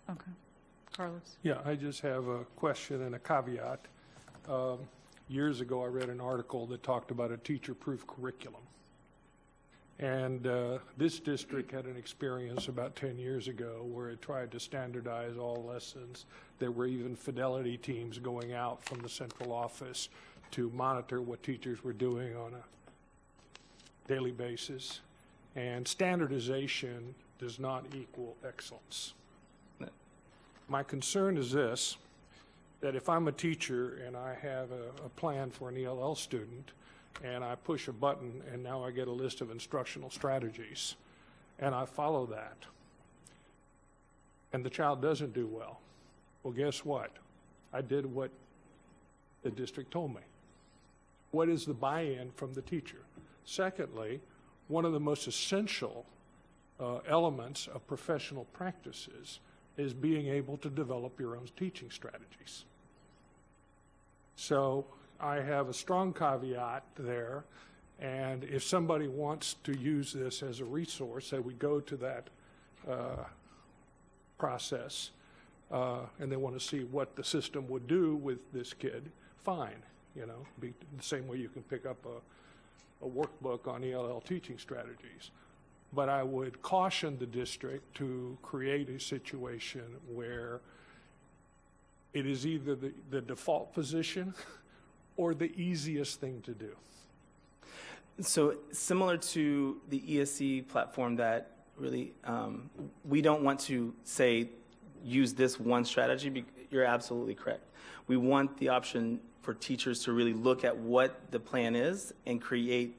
Okay. Carlos? Yeah, I just have a question and a caveat. Years ago, I read an article that talked about a teacher-proof curriculum. And this district had an experience about 10 years ago where it tried to standardize all lessons. There were even fidelity teams going out from the central office to monitor what teachers were doing on a daily basis. And standardization does not equal excellence. My concern is this, that if I'm a teacher and I have a plan for an ELL student, and I push a button and now I get a list of instructional strategies, and I follow that, and the child doesn't do well, well, guess what? I did what the district told me. What is the buy-in from the teacher? Secondly, one of the most essential elements of professional practices is being able to develop your own teaching strategies. So I have a strong caveat there, and if somebody wants to use this as a resource, that we go to that process, and they want to see what the system would do with this kid, fine. You know, be the same way you can pick up a workbook on ELL teaching strategies. But I would caution the district to create a situation where it is either the default position or the easiest thing to do. So similar to the ESC platform that really, we don't want to say, use this one strategy. You're absolutely correct. We want the option for teachers to really look at what the plan is and create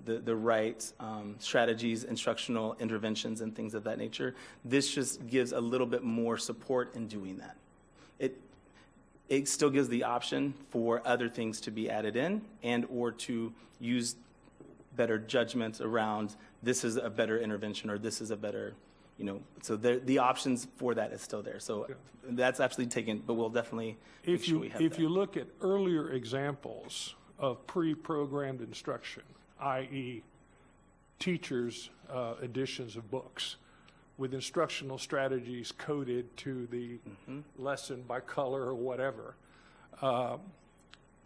the right strategies, instructional interventions, and things of that nature. This just gives a little bit more support in doing that. It still gives the option for other things to be added in and or to use better judgments around this is a better intervention or this is a better, you know, so the options for that is still there. So that's absolutely taken, but we'll definitely make sure we have If that. you look at earlier examples of pre-programmed instruction, i.e. teachers' editions of books, with instructional strategies coded to the lesson by color or whatever.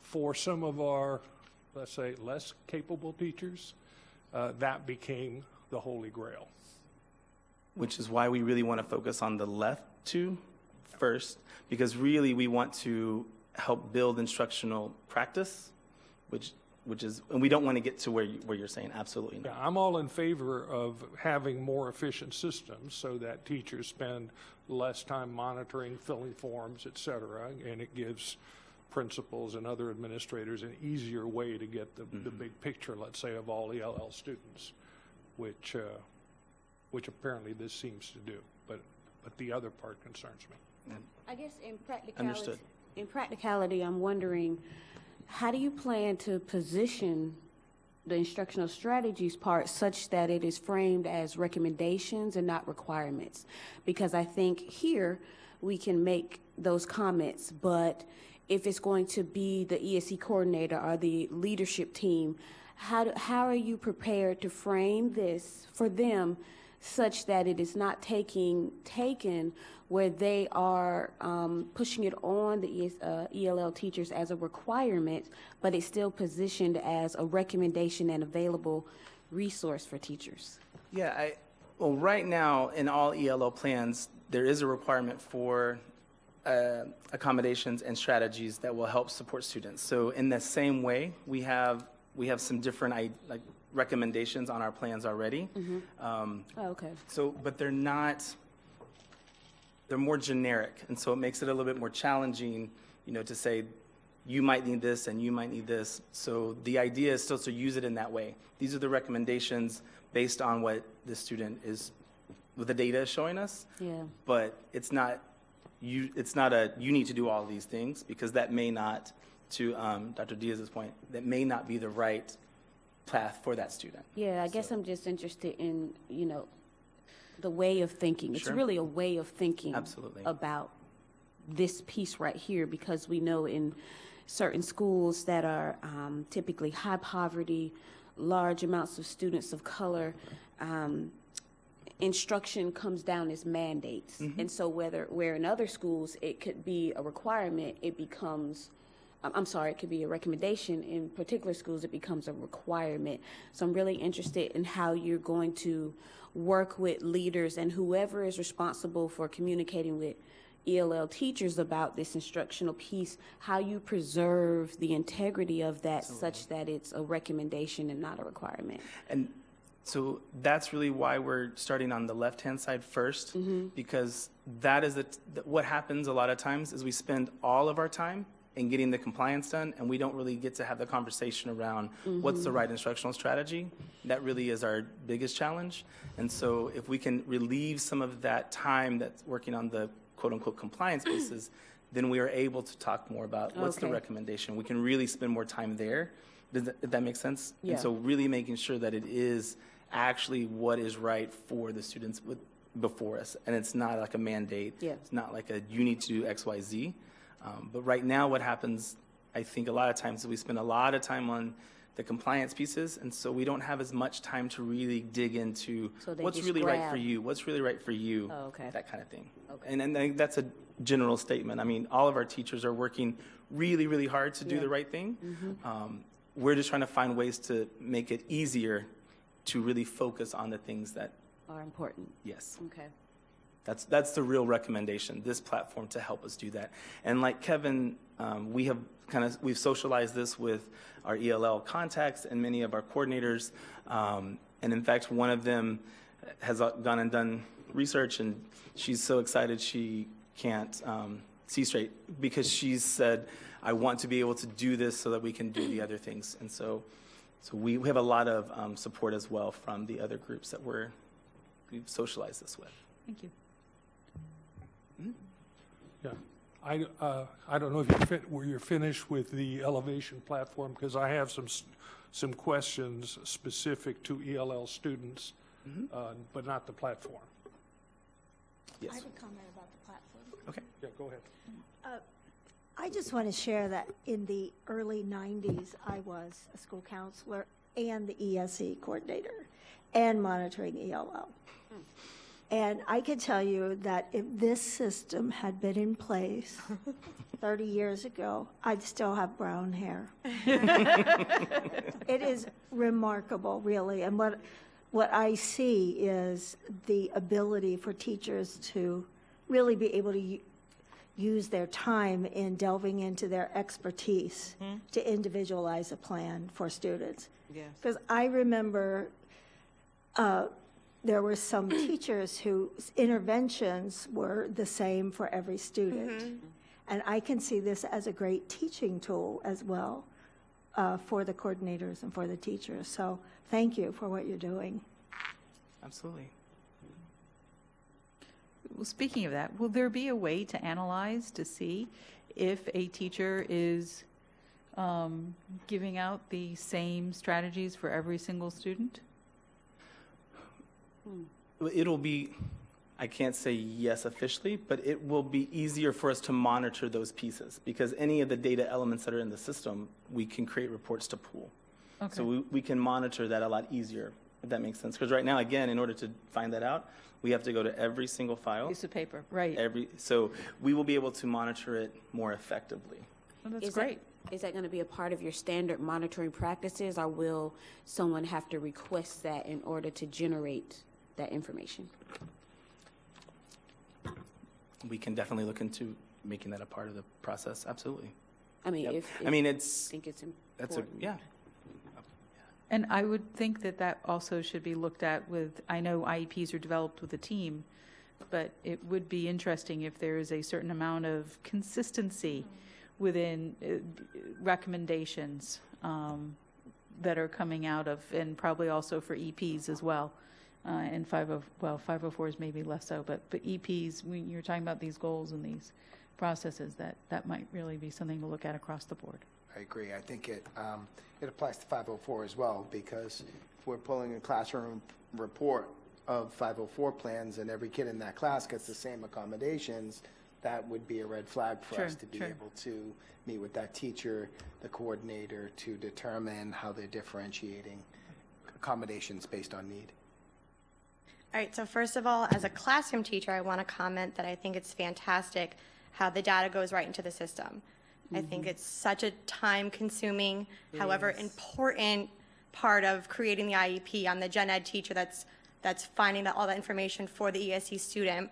For some of our, let's say, less capable teachers, that became the Holy Grail. Which is why we really want to focus on the left two first, because really we want to help build instructional practice, which is, and we don't want to get to where you're saying absolutely not. Yeah, I'm all in favor of having more efficient systems so that teachers spend less time monitoring, filling forms, et cetera, and it gives principals and other administrators an easier way to get the big picture, let's say, of all ELL students, which apparently this seems to do, but the other part concerns me. I guess Understood. in practicality, I'm wondering, how do you plan to position the instructional strategies part such that it is framed as recommendations and not requirements? Because I think here we can make those comments, but if it's going to be the ESC coordinator or the leadership team, how are you prepared to frame this for them such that it is not taken where they are pushing it on the ELL teachers as a requirement, but it's still positioned as a recommendation and available resource for teachers? Yeah, well, right now in all ELO plans, there is a requirement for accommodations and strategies that will help support students. So in the same way, we have some different recommendations on our plans already. Okay. So, but they're more generic, and so it makes it a little bit more challenging, you know, to say you might need this and you might need this. So the idea is still to use it in that way. These are the recommendations based on what the student is, what the data is showing us. Yeah. But it's not you need to do all these things, because that may not, to Dr. Diaz's point, that may not be the right path for that student. Yeah, I guess I'm just interested in, you know, the way of thinking. It's Sure. really a way of thinking Absolutely. about this piece right here, because we know in certain schools that are typically high poverty, large amounts of students of color, instruction comes down as mandates. And so where in other schools it could be a requirement, it becomes I'm sorry, it could be a recommendation. In particular schools, it becomes a requirement. So I'm really interested in how you're going to work with leaders and whoever is responsible for communicating with ELL teachers about this instructional piece, how you preserve the integrity of that such that it's a recommendation and not a requirement. And so that's really why we're starting on the left-hand side first, because that is what happens a lot of times is we spend all of our time in getting the compliance done, and we don't really get to have the conversation around what's the right instructional strategy. That really is our biggest challenge. And so if we can relieve some of that time that's working on the quote-unquote compliance basis, then we are able to talk more about what's the recommendation. We can really spend more time there. Does that make sense? Yeah. And so really making sure that it is actually what is right for the students before us. And it's not like a mandate. Yeah. It's not like you need to do X, Y, Z. But right now what happens, I think a lot of times, is we spend a lot of time on the compliance pieces, and so we don't have as much time to really dig into So they what's just really right for grab. you, what's really right for you, Oh, okay. that kind of thing. Okay. And I think that's a general statement. I mean, all of our teachers are working really, really hard to do the right thing. We're just trying to find ways to make it easier to really focus on the things that, Are important. yes. Okay. That's the real recommendation, this platform to help us do that. And like Kevin, we've socialized this with our ELL contacts and many of our coordinators. And in fact, one of them has gone and done research, and she's so excited she can't see straight because she's said, I want to be able to do this so that we can do the other things. And so we have a lot of support as well from the other groups that we've socialized this with. Thank you. Yeah. I don't know if you're finished with the Elevation platform, because I have some questions specific to ELL students, but not the platform. Yes. I have a comment about the platform. Okay. Yeah, go ahead. I just want to share that in the early 90s, I was a school counselor and the ESE coordinator and monitoring ELL. And I can tell you that if this system had been in place 30 years ago, I'd still have brown hair. It is remarkable, really. And what I see is the ability for teachers to really be able to use their time in delving into their expertise to individualize a plan for students. Yes. Because I remember there were some teachers whose interventions were the same for every student. And I can see this as a great teaching tool as well for the coordinators and for the teachers. So thank you for what you're doing. Absolutely. Well, speaking of that, will there be a way to analyze to see if a teacher is giving out the same strategies for every single student? It'll be, I can't say yes officially, but it will be easier for us to monitor those pieces, because any of the data elements that are in the system, we can create reports to pool. Okay. So we can monitor that a lot easier, if that makes sense. Because right now, again, in order to find that out, we have to go to every single file. Piece of paper, right. So we will be able to monitor it more effectively. Well, that's Is great. Is that going to be a part of your standard monitoring practices, or will someone have to request that in order to generate that information? We can definitely look into making that a part of the process, absolutely. I mean, Yep. if I mean, you think it's important. yeah. And I would think that that also should be looked at with, I know IEPs are developed with a team, but it would be interesting if there is a certain amount of consistency within recommendations that are coming out of, and probably also for EPs as well. And 504s maybe less so, but EPs, when you're talking about these goals and these processes, that might really be something to look at across the board. I agree. I think it applies to 504 as well, because if we're pulling a classroom report of 504 plans and every kid in that class gets the same accommodations, that would be a red flag for us to be able to meet with that teacher, the coordinator, to determine how they're differentiating accommodations based on need. All right, so first of all, as a classroom teacher, I want to comment that I think it's fantastic how the data goes right into the system. I think it's such a time-consuming, however important part of creating the IEP. I'm the gen ed teacher that's finding all that information for the ESE student.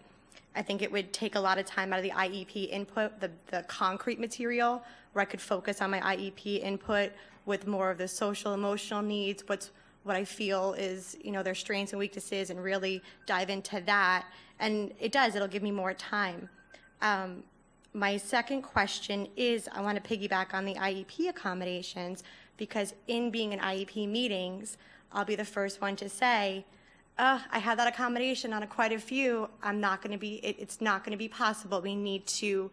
I think it would take a lot of time out of the IEP input, the concrete material, where I could focus on my IEP input with more of the social, emotional needs, what I feel is, their strengths and weaknesses, and really dive into that. And it'll give me more time. My second question is, I want to piggyback on the IEP accommodations, because in being in IEP meetings, I'll be the first one to say, I have that accommodation on quite a few. It's not going to be possible. We need to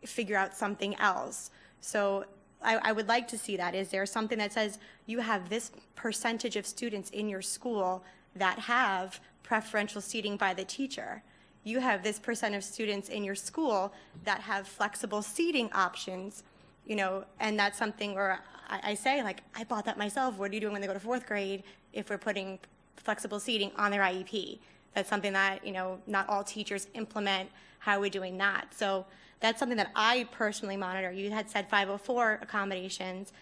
figure out something else. So I would like to see that. Is there something that says you have this percentage of students in your school that have preferential seating by the teacher? You have this percent of students in your school that have flexible seating options, and that's something where I say, like, I bought that myself. What are you doing when they go to fourth grade if we're putting flexible seating on their IEP? That's something that, not all teachers implement. How are we doing that? So that's something that I personally monitor. You had said 504 accommodations,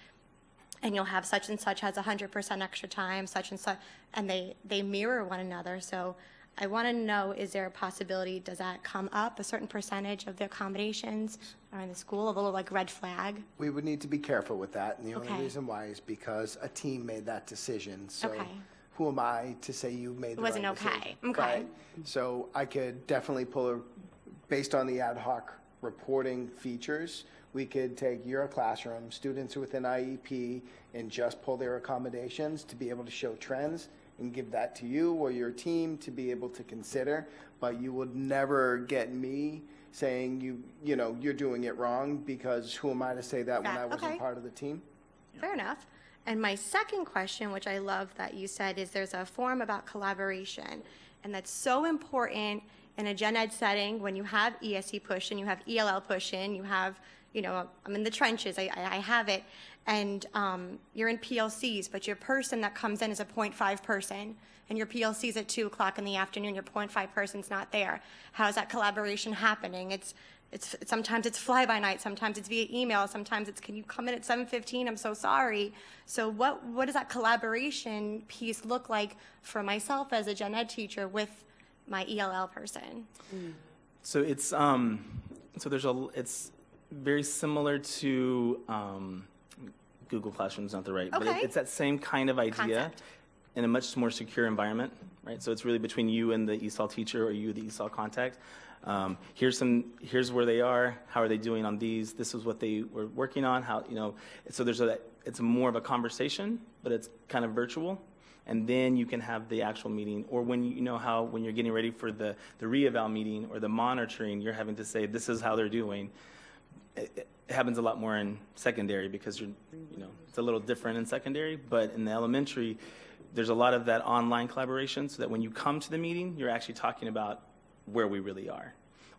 and you'll have such and such has 100% extra time, such and such, and they mirror one another. So I want to know, is there a possibility, does that come up, a certain percentage of the accommodations are in the school, a little like red flag? We would need to be careful with that, and the only Okay. reason why is because a team made that decision. So Okay. who am I to say you made the Wasn't right okay. decision? Okay. Right? So I could definitely based on the ad hoc reporting features, we could take your classroom, students within IEP, and just pull their accommodations to be able to show trends and give that to you or your team to be able to consider. But you would never get me saying you're doing it wrong, because who am I to say that when I wasn't Okay. part of the team? Fair enough. And my second question, which I love that you said, is there's a forum about collaboration. And that's so important in a gen ed setting when you have ESE push and you have ELL push in, you have, I'm in the trenches, I have it. And you're in PLCs, but your person that comes in is a 0.5 person. And your PLC's at 2 o'clock in the afternoon, your 0.5 person's not there. How's that collaboration happening? Sometimes it's fly-by-night, sometimes it's via email, sometimes it's, can you come in at 7:15? I'm so sorry. So what does that collaboration piece look like for myself as a gen ed teacher with my ELL person? So it's it's very similar to Google Classroom's not the right, but Okay. it's that same kind of idea Concept. in a much more secure environment, right? So it's really between you and the ESOL teacher or you, the ESOL contact. Here's where they are. How are they doing on these? This is what they were working on. So it's more of a conversation, but it's kind of virtual. And then you can have the actual meeting, or when when you're getting ready for the re-eval meeting or the monitoring, you're having to say, this is how they're doing. It happens a lot more in secondary because it's a little different in secondary, but in the elementary, there's a lot of that online collaboration so that when you come to the meeting, you're actually talking about where we really are.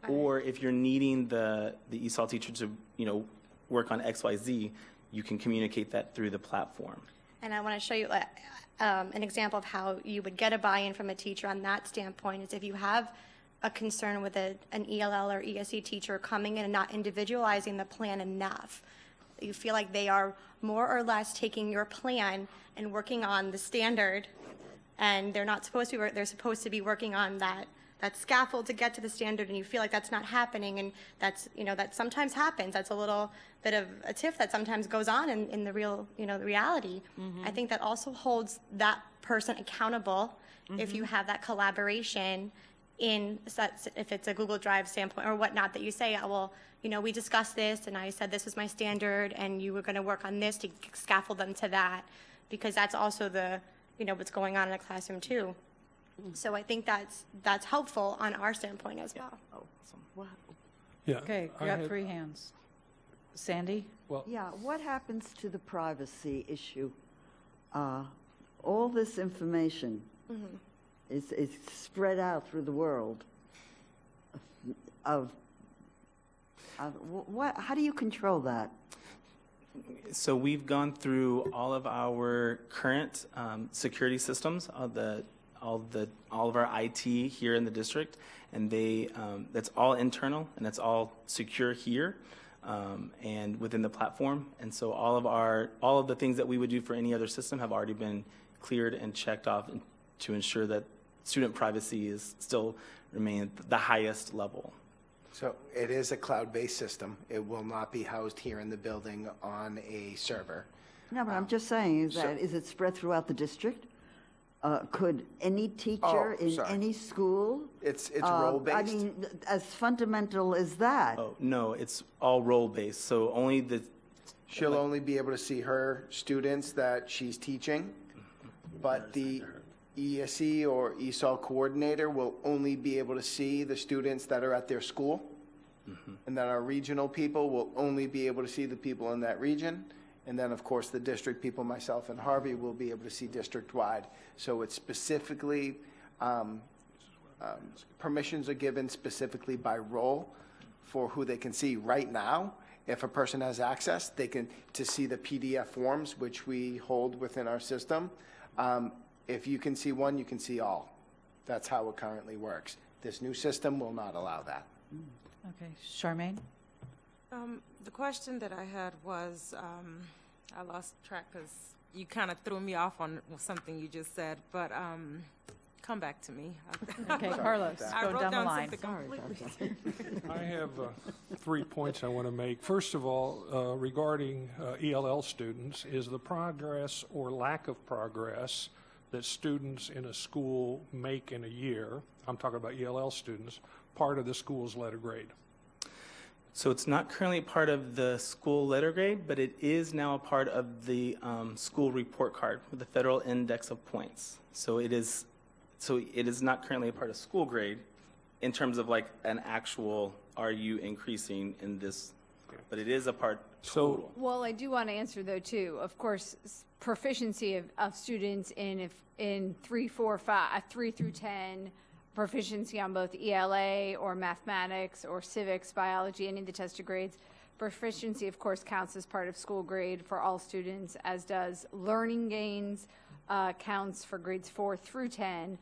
Or if you're needing the ESOL teacher to, work on XYZ, you can communicate that through the platform. And I want to show you an example of how you would get a buy-in from a teacher on that standpoint is if you have a concern with an ELL or ESE teacher coming in and not individualizing the plan enough. You feel like they are more or less taking your plan and working on the standard, and they're not supposed to be, they're supposed to be working on that scaffold to get to the standard, and you feel like that's not happening, and that's, that sometimes happens. That's a little bit of a tiff that sometimes goes on in the real, the reality. I think that also holds that person accountable if you have that collaboration if it's a Google Drive standpoint or whatnot, that you say, we discussed this, and I said this was my standard, and you were going to work on this to scaffold them to that, because that's also what's going on in the classroom too. So I think that's helpful on our standpoint as well. Yeah. Okay, I got had- 3 hands. Sandy? Well, Yeah, what happens to the privacy issue? All this information is spread out through the world. How do you control that? So we've gone through all of our current security systems, all of our IT here in the district, and that's all internal and that's all secure here. and within the platform. And so all of the things that we would do for any other system have already been cleared and checked off to ensure that student privacy is still remain at the highest level. So it is a cloud-based system. It will not be housed here in the building on a server. No, but I'm just saying, is it spread throughout the district? Could any teacher in sorry. any school? It's role-based? I mean, as fundamental as that. Oh, no, it's all role-based, so only the... She'll only be able to see her students that she's teaching, but the ESE or ESOL coordinator will only be able to see the students that are at their school, and that our regional people will only be able to see the people in that region. And then, of course, the district people, myself and Harvey, will be able to see district-wide. So it's specifically, permissions are given specifically by role for who they can see. Right now, if a person has access, they can, to see the PDF forms, which we hold within our system. If you can see one, you can see all. That's how it currently works. This new system will not allow that. Okay, Charmaine? The question that I had was, I lost track because you kind of threw me off on something you just said, but come back to me. Okay, Carlos, I go wrote down the down line. something completely I have 3 points I want to make. First of all, regarding ELL students, is the progress or lack of progress that students in a school make in a year, I'm talking about ELL students, part of the school's letter grade? So it's not currently part of the school letter grade, but it is now a part of the school report card with the federal index of points. So it is not currently a part of school grade in terms of like an actual, are you increasing in this, but it is a part total. Well, I do want to answer though too. Of course, proficiency of students in 3 through 10, proficiency on both ELA or mathematics or civics, biology, any of the tested grades. Proficiency, of course, counts as part of school grade for all students, as does learning gains counts for grades 4 through 10.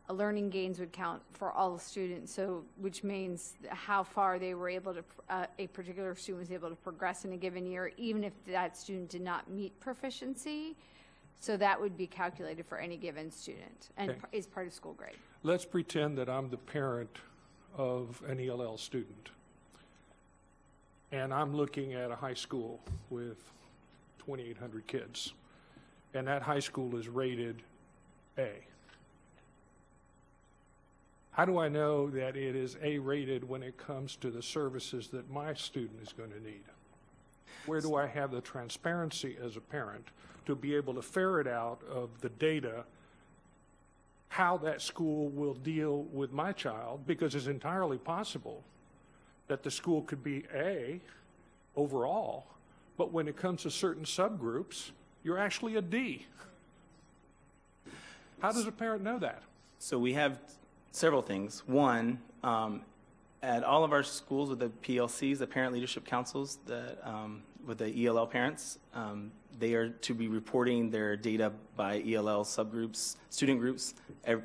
Learning gains would count for all students, so which means how far they were able to, a particular student was able to progress in a given year, even if that student did not meet proficiency. So that would be calculated for any given student and is part of school grade. Let's pretend that I'm the parent of an ELL student, and I'm looking at a high school with 2,800 kids, and that high school is rated A. How do I know that it is A-rated when it comes to the services that my student is going to need? Where do I have the transparency as a parent to be able to ferret out of the data how that school will deal with my child? Because it's entirely possible that the school could be A overall, but when it comes to certain subgroups, you're actually a D. How does a parent know that? So we have several things. One, at all of our schools with the PLCs, the Parent Leadership Councils, with the ELL parents, they are to be reporting their data by ELL subgroups, student groups,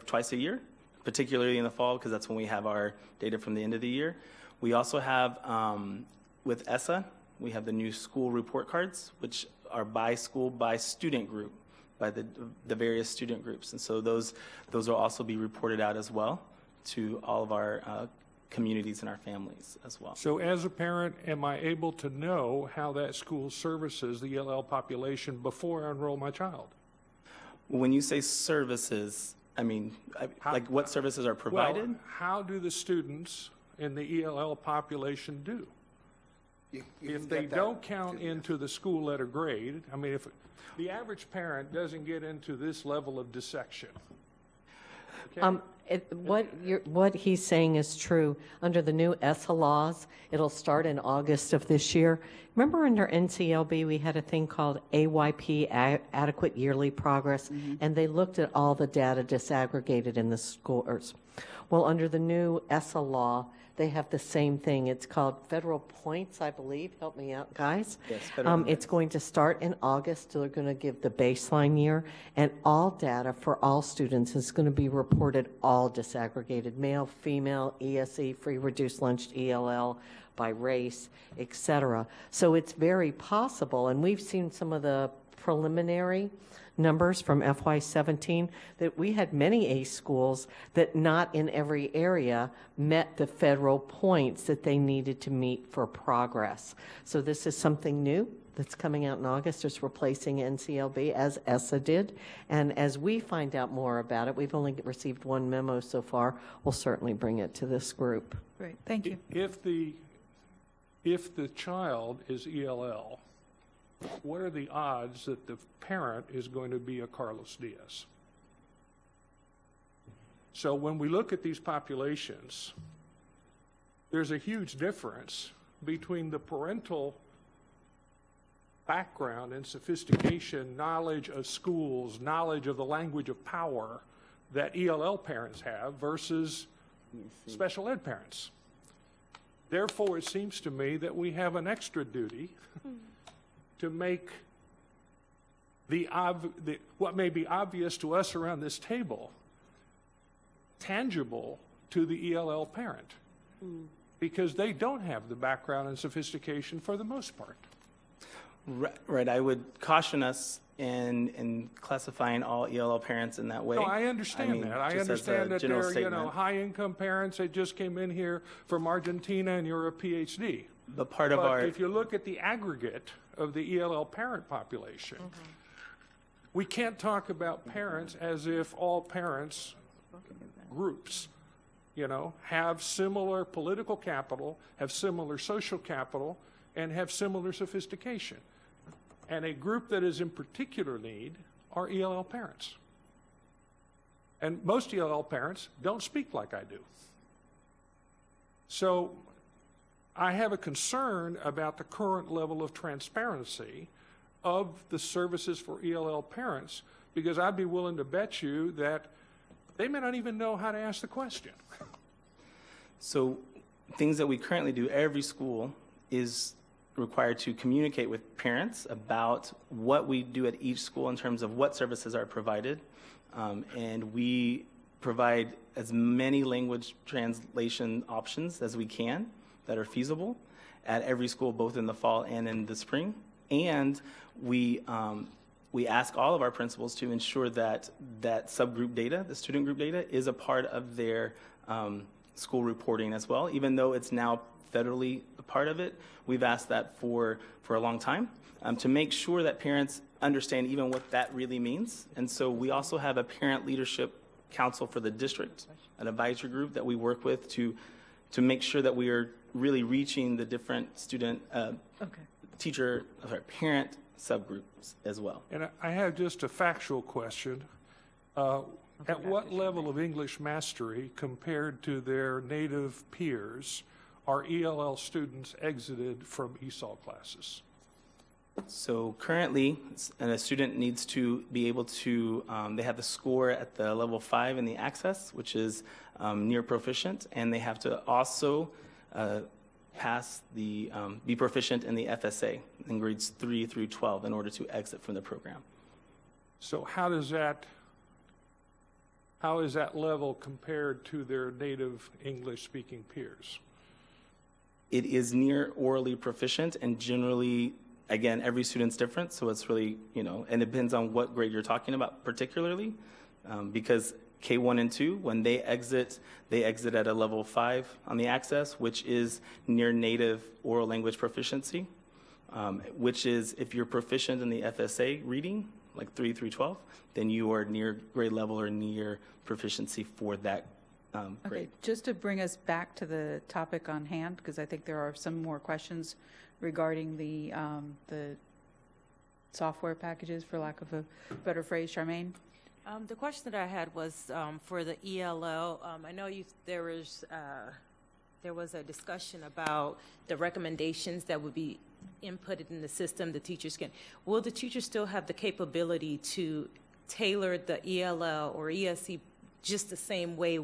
twice a year, particularly in the fall, because that's when we have our data from the end of the year. We also have, with ESSA, we have the new school report cards, which are by school, by student group, by the various student groups. And so those will also be reported out as well to all of our communities and our families as well. So as a parent, am I able to know how that school services the ELL population before I enroll my child? When you say services, I mean, like what services are provided? Well, how do the students in the ELL population do? If they don't count into the school letter grade, I mean, if the average parent doesn't get into this level of dissection. Okay? What he's saying is true. Under the new ESSA laws, it'll start in August of this year. Remember under NCLB, we had a thing called AYP, Adequate Yearly Progress, and they looked at all the data disaggregated in the schools. Well, under the new ESSA law, they have the same thing. It's called Federal Points, I believe. Help me out, guys. Yes, Federal Points. It's going to start in August. They're going to give the baseline year, and all data for all students is going to be reported all disaggregated, male, female, ESE, free reduced lunch, ELL, by race, et cetera. So it's very possible, and we've seen some of the preliminary numbers from FY17, that we had many ACE schools that not in every area met the federal points that they needed to meet for progress. So this is something new that's coming out in August. It's replacing NCLB, as ESSA did. And as we find out more about it, we've only received one memo so far, we'll certainly bring it to this group. Great, thank you. If the child is ELL, what are the odds that the parent is going to be a Carlos Diaz? So when we look at these populations, there's a huge difference between the parental background and sophistication, knowledge of schools, knowledge of the language of power that ELL parents have versus special ed parents. Therefore, it seems to me that we have an extra duty to make what may be obvious to us around this table tangible to the ELL parent, because they don't have the background and sophistication for the most part. Right. I would caution us in classifying all ELL parents in that way. No, I understand that. I understand that there are, high-income parents that just came in here from Argentina and you're a PhD. But part of our... if you look at the aggregate of the ELL parent population, we can't talk about parents as if all parents groups, have similar political capital, have similar social capital, and have similar sophistication. And a group that is in particular need are ELL parents. And most ELL parents don't speak like I do. So I have a concern about the current level of transparency of the services for ELL parents, because I'd be willing to bet you that they may not even know how to ask the question. So things that we currently do, every school is required to communicate with parents about what we do at each school in terms of what services are provided. And we provide as many language translation options as we can that are feasible at every school, both in the fall and in the spring. And we ask all of our principals to ensure that that subgroup data, the student group data, is a part of their school reporting as well, even though it's now federally a part of it. We've asked that for a long time to make sure that parents understand even what that really means. And so we also have a parent leadership council for the district, an advisory group that we work with to make sure that we are really reaching the different student, parent subgroups as well. And I have just a factual question. At what level of English mastery compared to their native peers are ELL students exited from ESOL classes? So currently, a student needs to be able to, they have the score at the level 5 in the Access, which is near proficient, and they have to also be proficient in the FSA in grades 3 through 12 in order to exit from the program. So how is that level compared to their native English-speaking peers? It is near orally proficient, and generally, again, every student's different, so it's really, and it depends on what grade you're talking about particularly, because K1 and 2, when they exit at a level 5 on the Access, which is near native oral language proficiency, which is if you're proficient in the FSA reading, like 3 through 12, then you are near grade level or near proficiency for that grade. Okay, just to bring us back to the topic on hand, because I think there are some more questions regarding the software packages, for lack of a better phrase. Charmaine? The question that I had was for the ELL. I know there was a discussion about the recommendations that would be inputted in the system. The teachers will the teachers still have the capability to tailor the ELL or ESC just the same way,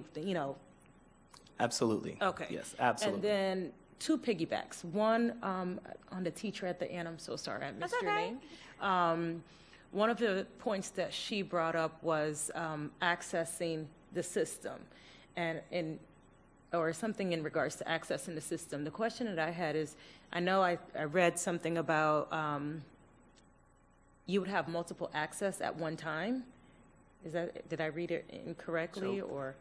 Absolutely. Okay. Yes, absolutely. And then 2 piggybacks. One on the teacher at the end. I'm so sorry, I missed your name. One of the points that she brought up was accessing the system. And or something in regards to accessing the system. The question that I had is, I know I read something about you would have multiple access at one time. Did I read it incorrectly, or?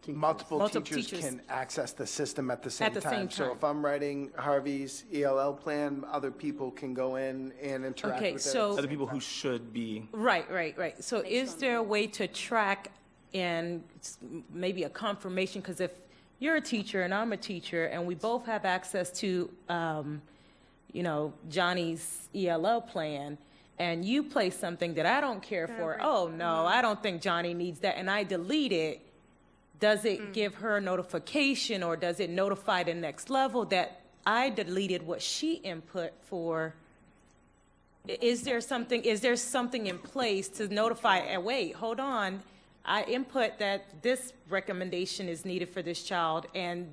Multiple teachers can access the system at the same At the time. same So time. if I'm writing Harvey's ELL plan, other people can go in and interact Okay, with it. so- Other people who should be. Right. So is there a way to track and maybe a confirmation? Because if you're a teacher and I'm a teacher and we both have access to, Johnny's ELL plan, and you place something that I don't care for, oh, no, I don't think Johnny needs that, and I delete it, does it give her a notification, or does it notify the next level that I deleted what she input for? Is there something in place to notify, wait, hold on, I input that this recommendation is needed for this child, and,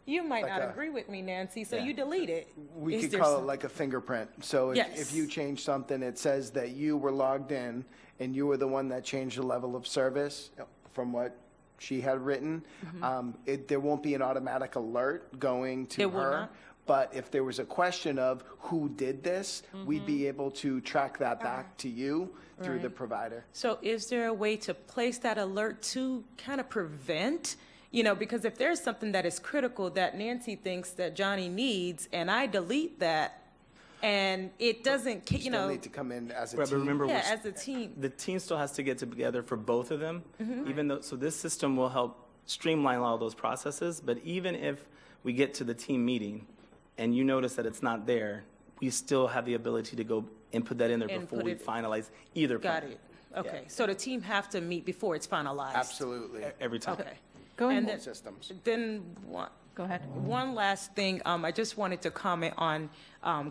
you might Like not a- agree with me, Nancy, so Yeah. you delete it. We Is could there call it some- like a fingerprint. So if Yes. you change something, it says that you were logged in and you were the one that changed the level of service from what she had written. There won't be an automatic alert going to There will her. not? But if there was a question of who did this, we'd be able to track that back to you through the Right. provider. So is there a way to place that alert to kind of prevent, because if there's something that is critical that Nancy thinks that Johnny needs, and I delete that, and it doesn't, Still need to come in as a Right, but team. remember, yeah, as a team. the team still has to get together for both of them, Mm-hmm. even though, so this system will help streamline all those processes, but even if we get to the team meeting and you notice that it's not there, we still have the ability to go and put that in there And before put we it- finalize either plan. Got it. Okay, so the team have to meet before it's finalized? Absolutely. Every time. Okay. Going, And then- Systems. Then one. go ahead. One last thing, I just wanted to comment on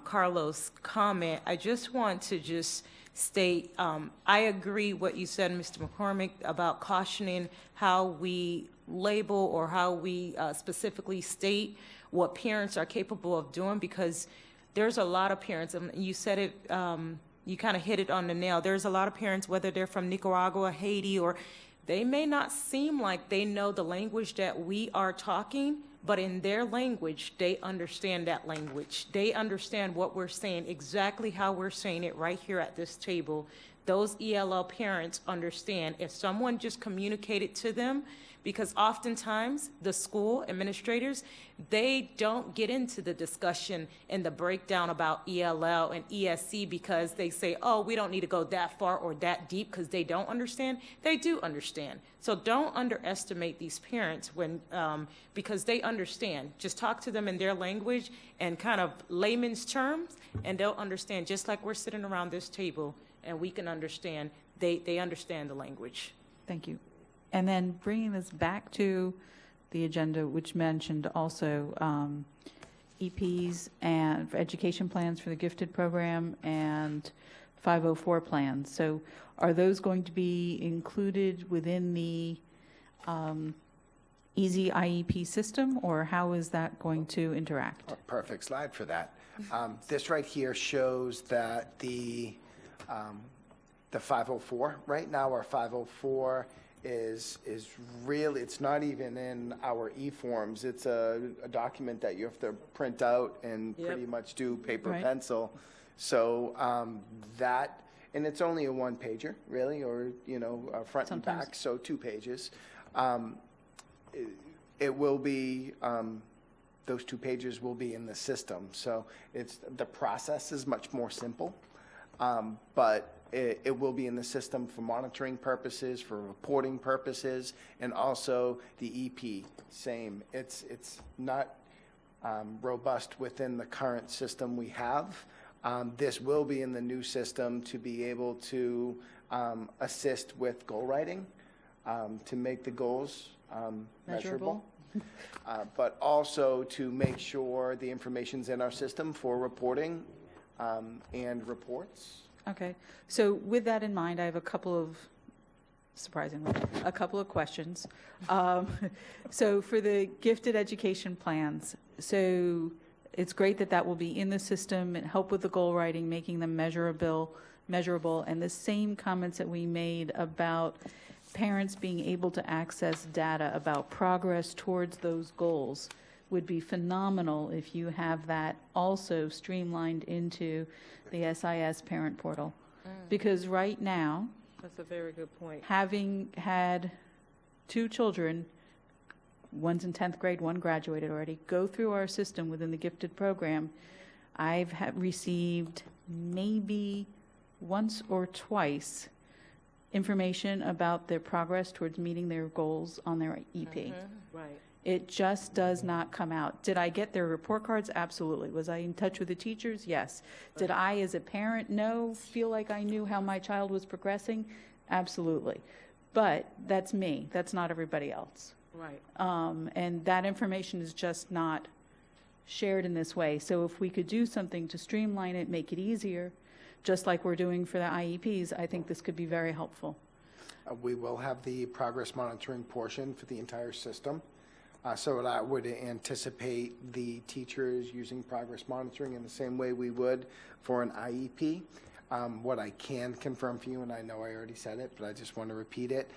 Carlos' comment. I just want to just state, I agree what you said, Mr. McCormick, about cautioning how we label or how we specifically state what parents are capable of doing, because there's a lot of parents, and you said it, you kind of hit it on the nail. There's a lot of parents, whether they're from Nicaragua, Haiti, or they may not seem like they know the language that we are talking, but in their language, they understand that language. They understand what we're saying, exactly how we're saying it right here at this table. Those ELL parents understand. If someone just communicated to them, because oftentimes the school administrators, they don't get into the discussion and the breakdown about ELL and ESC because they say, oh, we don't need to go that far or that deep because they don't understand. They do understand. So don't underestimate these parents because they understand. Just talk to them in their language and kind of layman's terms, and they'll understand, just like we're sitting around this table and we can understand, they understand the language. Thank you. And then bringing this back to the agenda, which mentioned also EPs and for education plans for the gifted program and 504 plans. So are those going to be included within the Easy IEP system, or how is that going to interact? Perfect slide for that. This right here shows that the 504, right now our 504 is really, it's not even in our e-forms. It's a document that you have to print out and pretty much do paper Right. pencil. So that, and it's only a one pager, really, or, front and Sometimes. back, so 2 pages. It will be, those 2 pages will be in the system. So the process is much more simple, but it will be in the system for monitoring purposes, for reporting purposes, and also the EP, same. It's not robust within the current system we have. This will be in the new system to be able to assist with goal writing, to make the goals measurable. But also to make sure the information's in our system for reporting and reports. Okay, so with that in mind, I have surprisingly, a couple of questions. So for the gifted education plans, so it's great that will be in the system and help with the goal writing, making them measurable, and the same comments that we made about parents being able to access data about progress towards those goals would be phenomenal if you have that also streamlined into the SIS parent portal. Because right now, That's a very good point. having had 2 children, one's in 10th grade, one graduated already, go through our system within the gifted program, I've received maybe once or twice information about their progress towards meeting their goals on their EP. Right. It just does not come out. Did I get their report cards? Absolutely. Was I in touch with the teachers? Yes. Did I, as a parent, feel like I knew how my child was progressing? Absolutely. But that's me. That's not everybody else. Right. And that information is just not shared in this way. So if we could do something to streamline it, make it easier, just like we're doing for the IEPs, I think this could be very helpful. We will have the progress monitoring portion for the entire system. So I would anticipate the teachers using progress monitoring in the same way we would for an IEP. What I can confirm for you, and I know I already said it, but I just want to repeat it,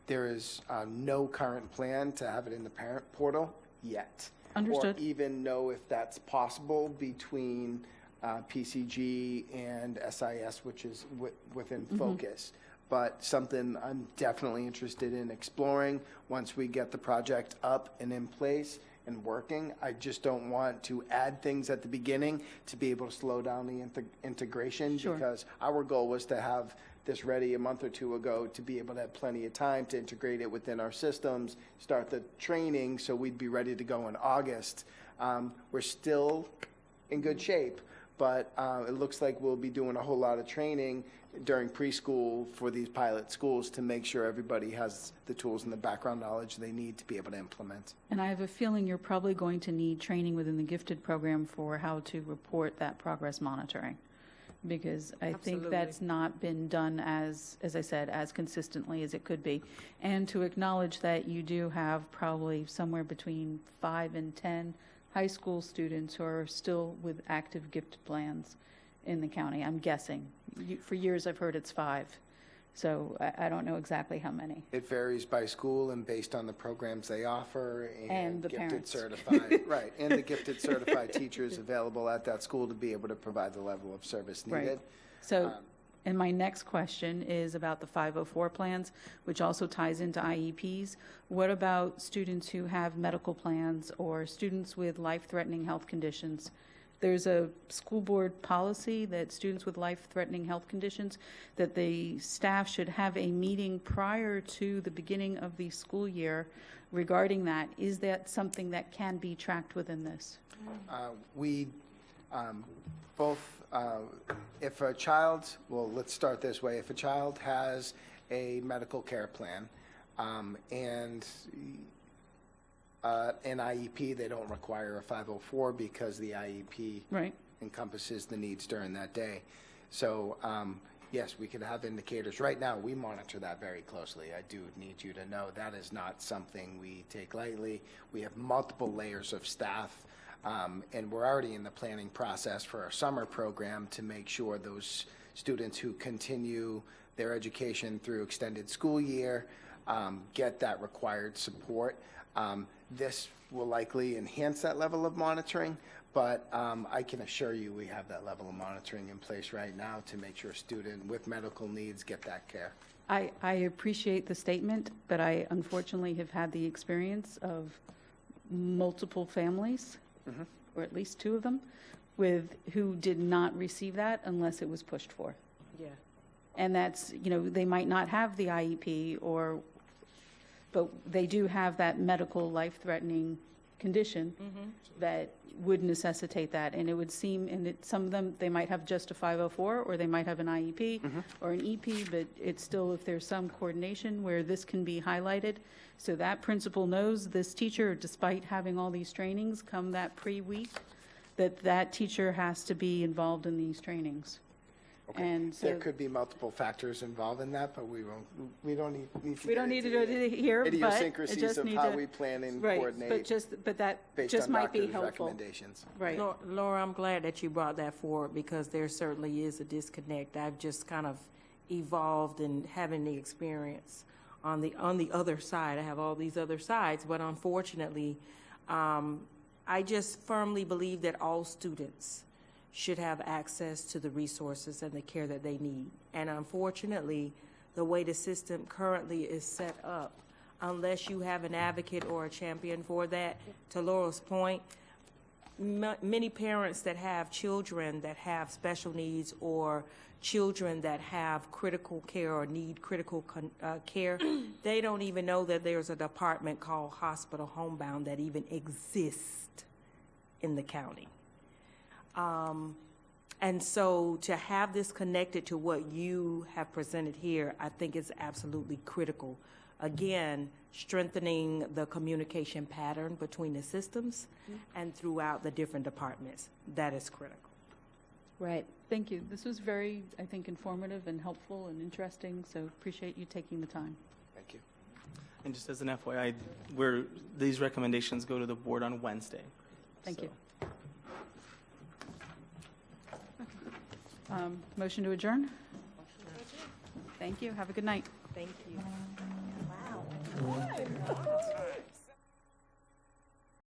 there is no current plan to have it in the parent portal yet. Understood. Or even know if that's possible between PCG and SIS, which is within focus. But something I'm definitely interested in exploring once we get the project up and in place and working. I just don't want to add things at the beginning to be able to slow down the integration. Sure. Because our goal was to have this ready a month or 2 ago to be able to have plenty of time to integrate it within our systems, start the training so we'd be ready to go in August. We're still in good shape, but it looks like we'll be doing a whole lot of training during preschool for these pilot schools to make sure everybody has the tools and the background knowledge they need to be able to implement. And I have a feeling you're probably going to need training within the gifted program for how to report that progress monitoring. Because I think that's not been done as I said, as consistently as it could be. And to acknowledge that you do have probably somewhere between 5 and 10 high school students who are still with active gifted plans in the county, I'm guessing. For years I've heard it's 5. So I don't know exactly how many. It varies by school and based on the programs they offer And the gifted parents. certified, right, and the gifted certified teachers available at that school to be able to provide the level of service Right. needed. So, and my next question is about the 504 plans, which also ties into IEPs. What about students who have medical plans or students with life-threatening health conditions? There's a school board policy that students with life-threatening health conditions, that the staff should have a meeting prior to the beginning of the school year regarding that. Is that something that can be tracked within this? We both, if a child, well, let's start this way. If a child has a medical care plan and an IEP, they don't require a 504 because the IEP Right. encompasses the needs during that day. So, yes, we could have indicators. Right now, we monitor that very closely. I do need you to know that is not something we take lightly. We have multiple layers of staff, and we're already in the planning process for our summer program to make sure those students who continue their education through extended school year get that required support. This will likely enhance that level of monitoring, but I can assure you we have that level of monitoring in place right now to make sure students with medical needs get that care. I appreciate the statement, but I unfortunately have had the experience of multiple families, or at least 2 of them, who did not receive that unless it was pushed for. Yeah. And that's, they might not have the IEP but they do have that medical life-threatening condition that would necessitate that. And it would seem, some of them, they might have just a 504, or they might have an IEP or an EP, but it's still, if there's some coordination where this can be highlighted, so that principal knows this teacher, despite having all these trainings, come that pre-week, that teacher has to be involved in these trainings. Okay. And so There could be multiple factors involved in that, but we don't need to we get don't need to into do it here, but idiosyncrasies just of need how to, we plan and right, coordinate but that based just on might be doctors' helpful. recommendations. Right. Laura, I'm glad that you brought that forward because there certainly is a disconnect. I've just kind of evolved and having the experience on the other side. I have all these other sides, but unfortunately, I just firmly believe that all students should have access to the resources and the care that they need. And unfortunately, the way the system currently is set up, unless you have an advocate or a champion for that, to Laurel's point, many parents that have children that have special needs or children that have critical care or need critical care, they don't even know that there's a department called hospital homebound that even exists in the county. And so to have this connected to what you have presented here, I think is absolutely critical. Again, strengthening the communication pattern between the systems and throughout the different departments. That is critical. Right. Thank you. This was very, I think, informative and helpful and interesting, so appreciate you taking the time. Thank you. And just as an FYI, these recommendations go to the board on Wednesday. Thank you. Motion to adjourn? Thank you. Have a good night. Thank you. Wow.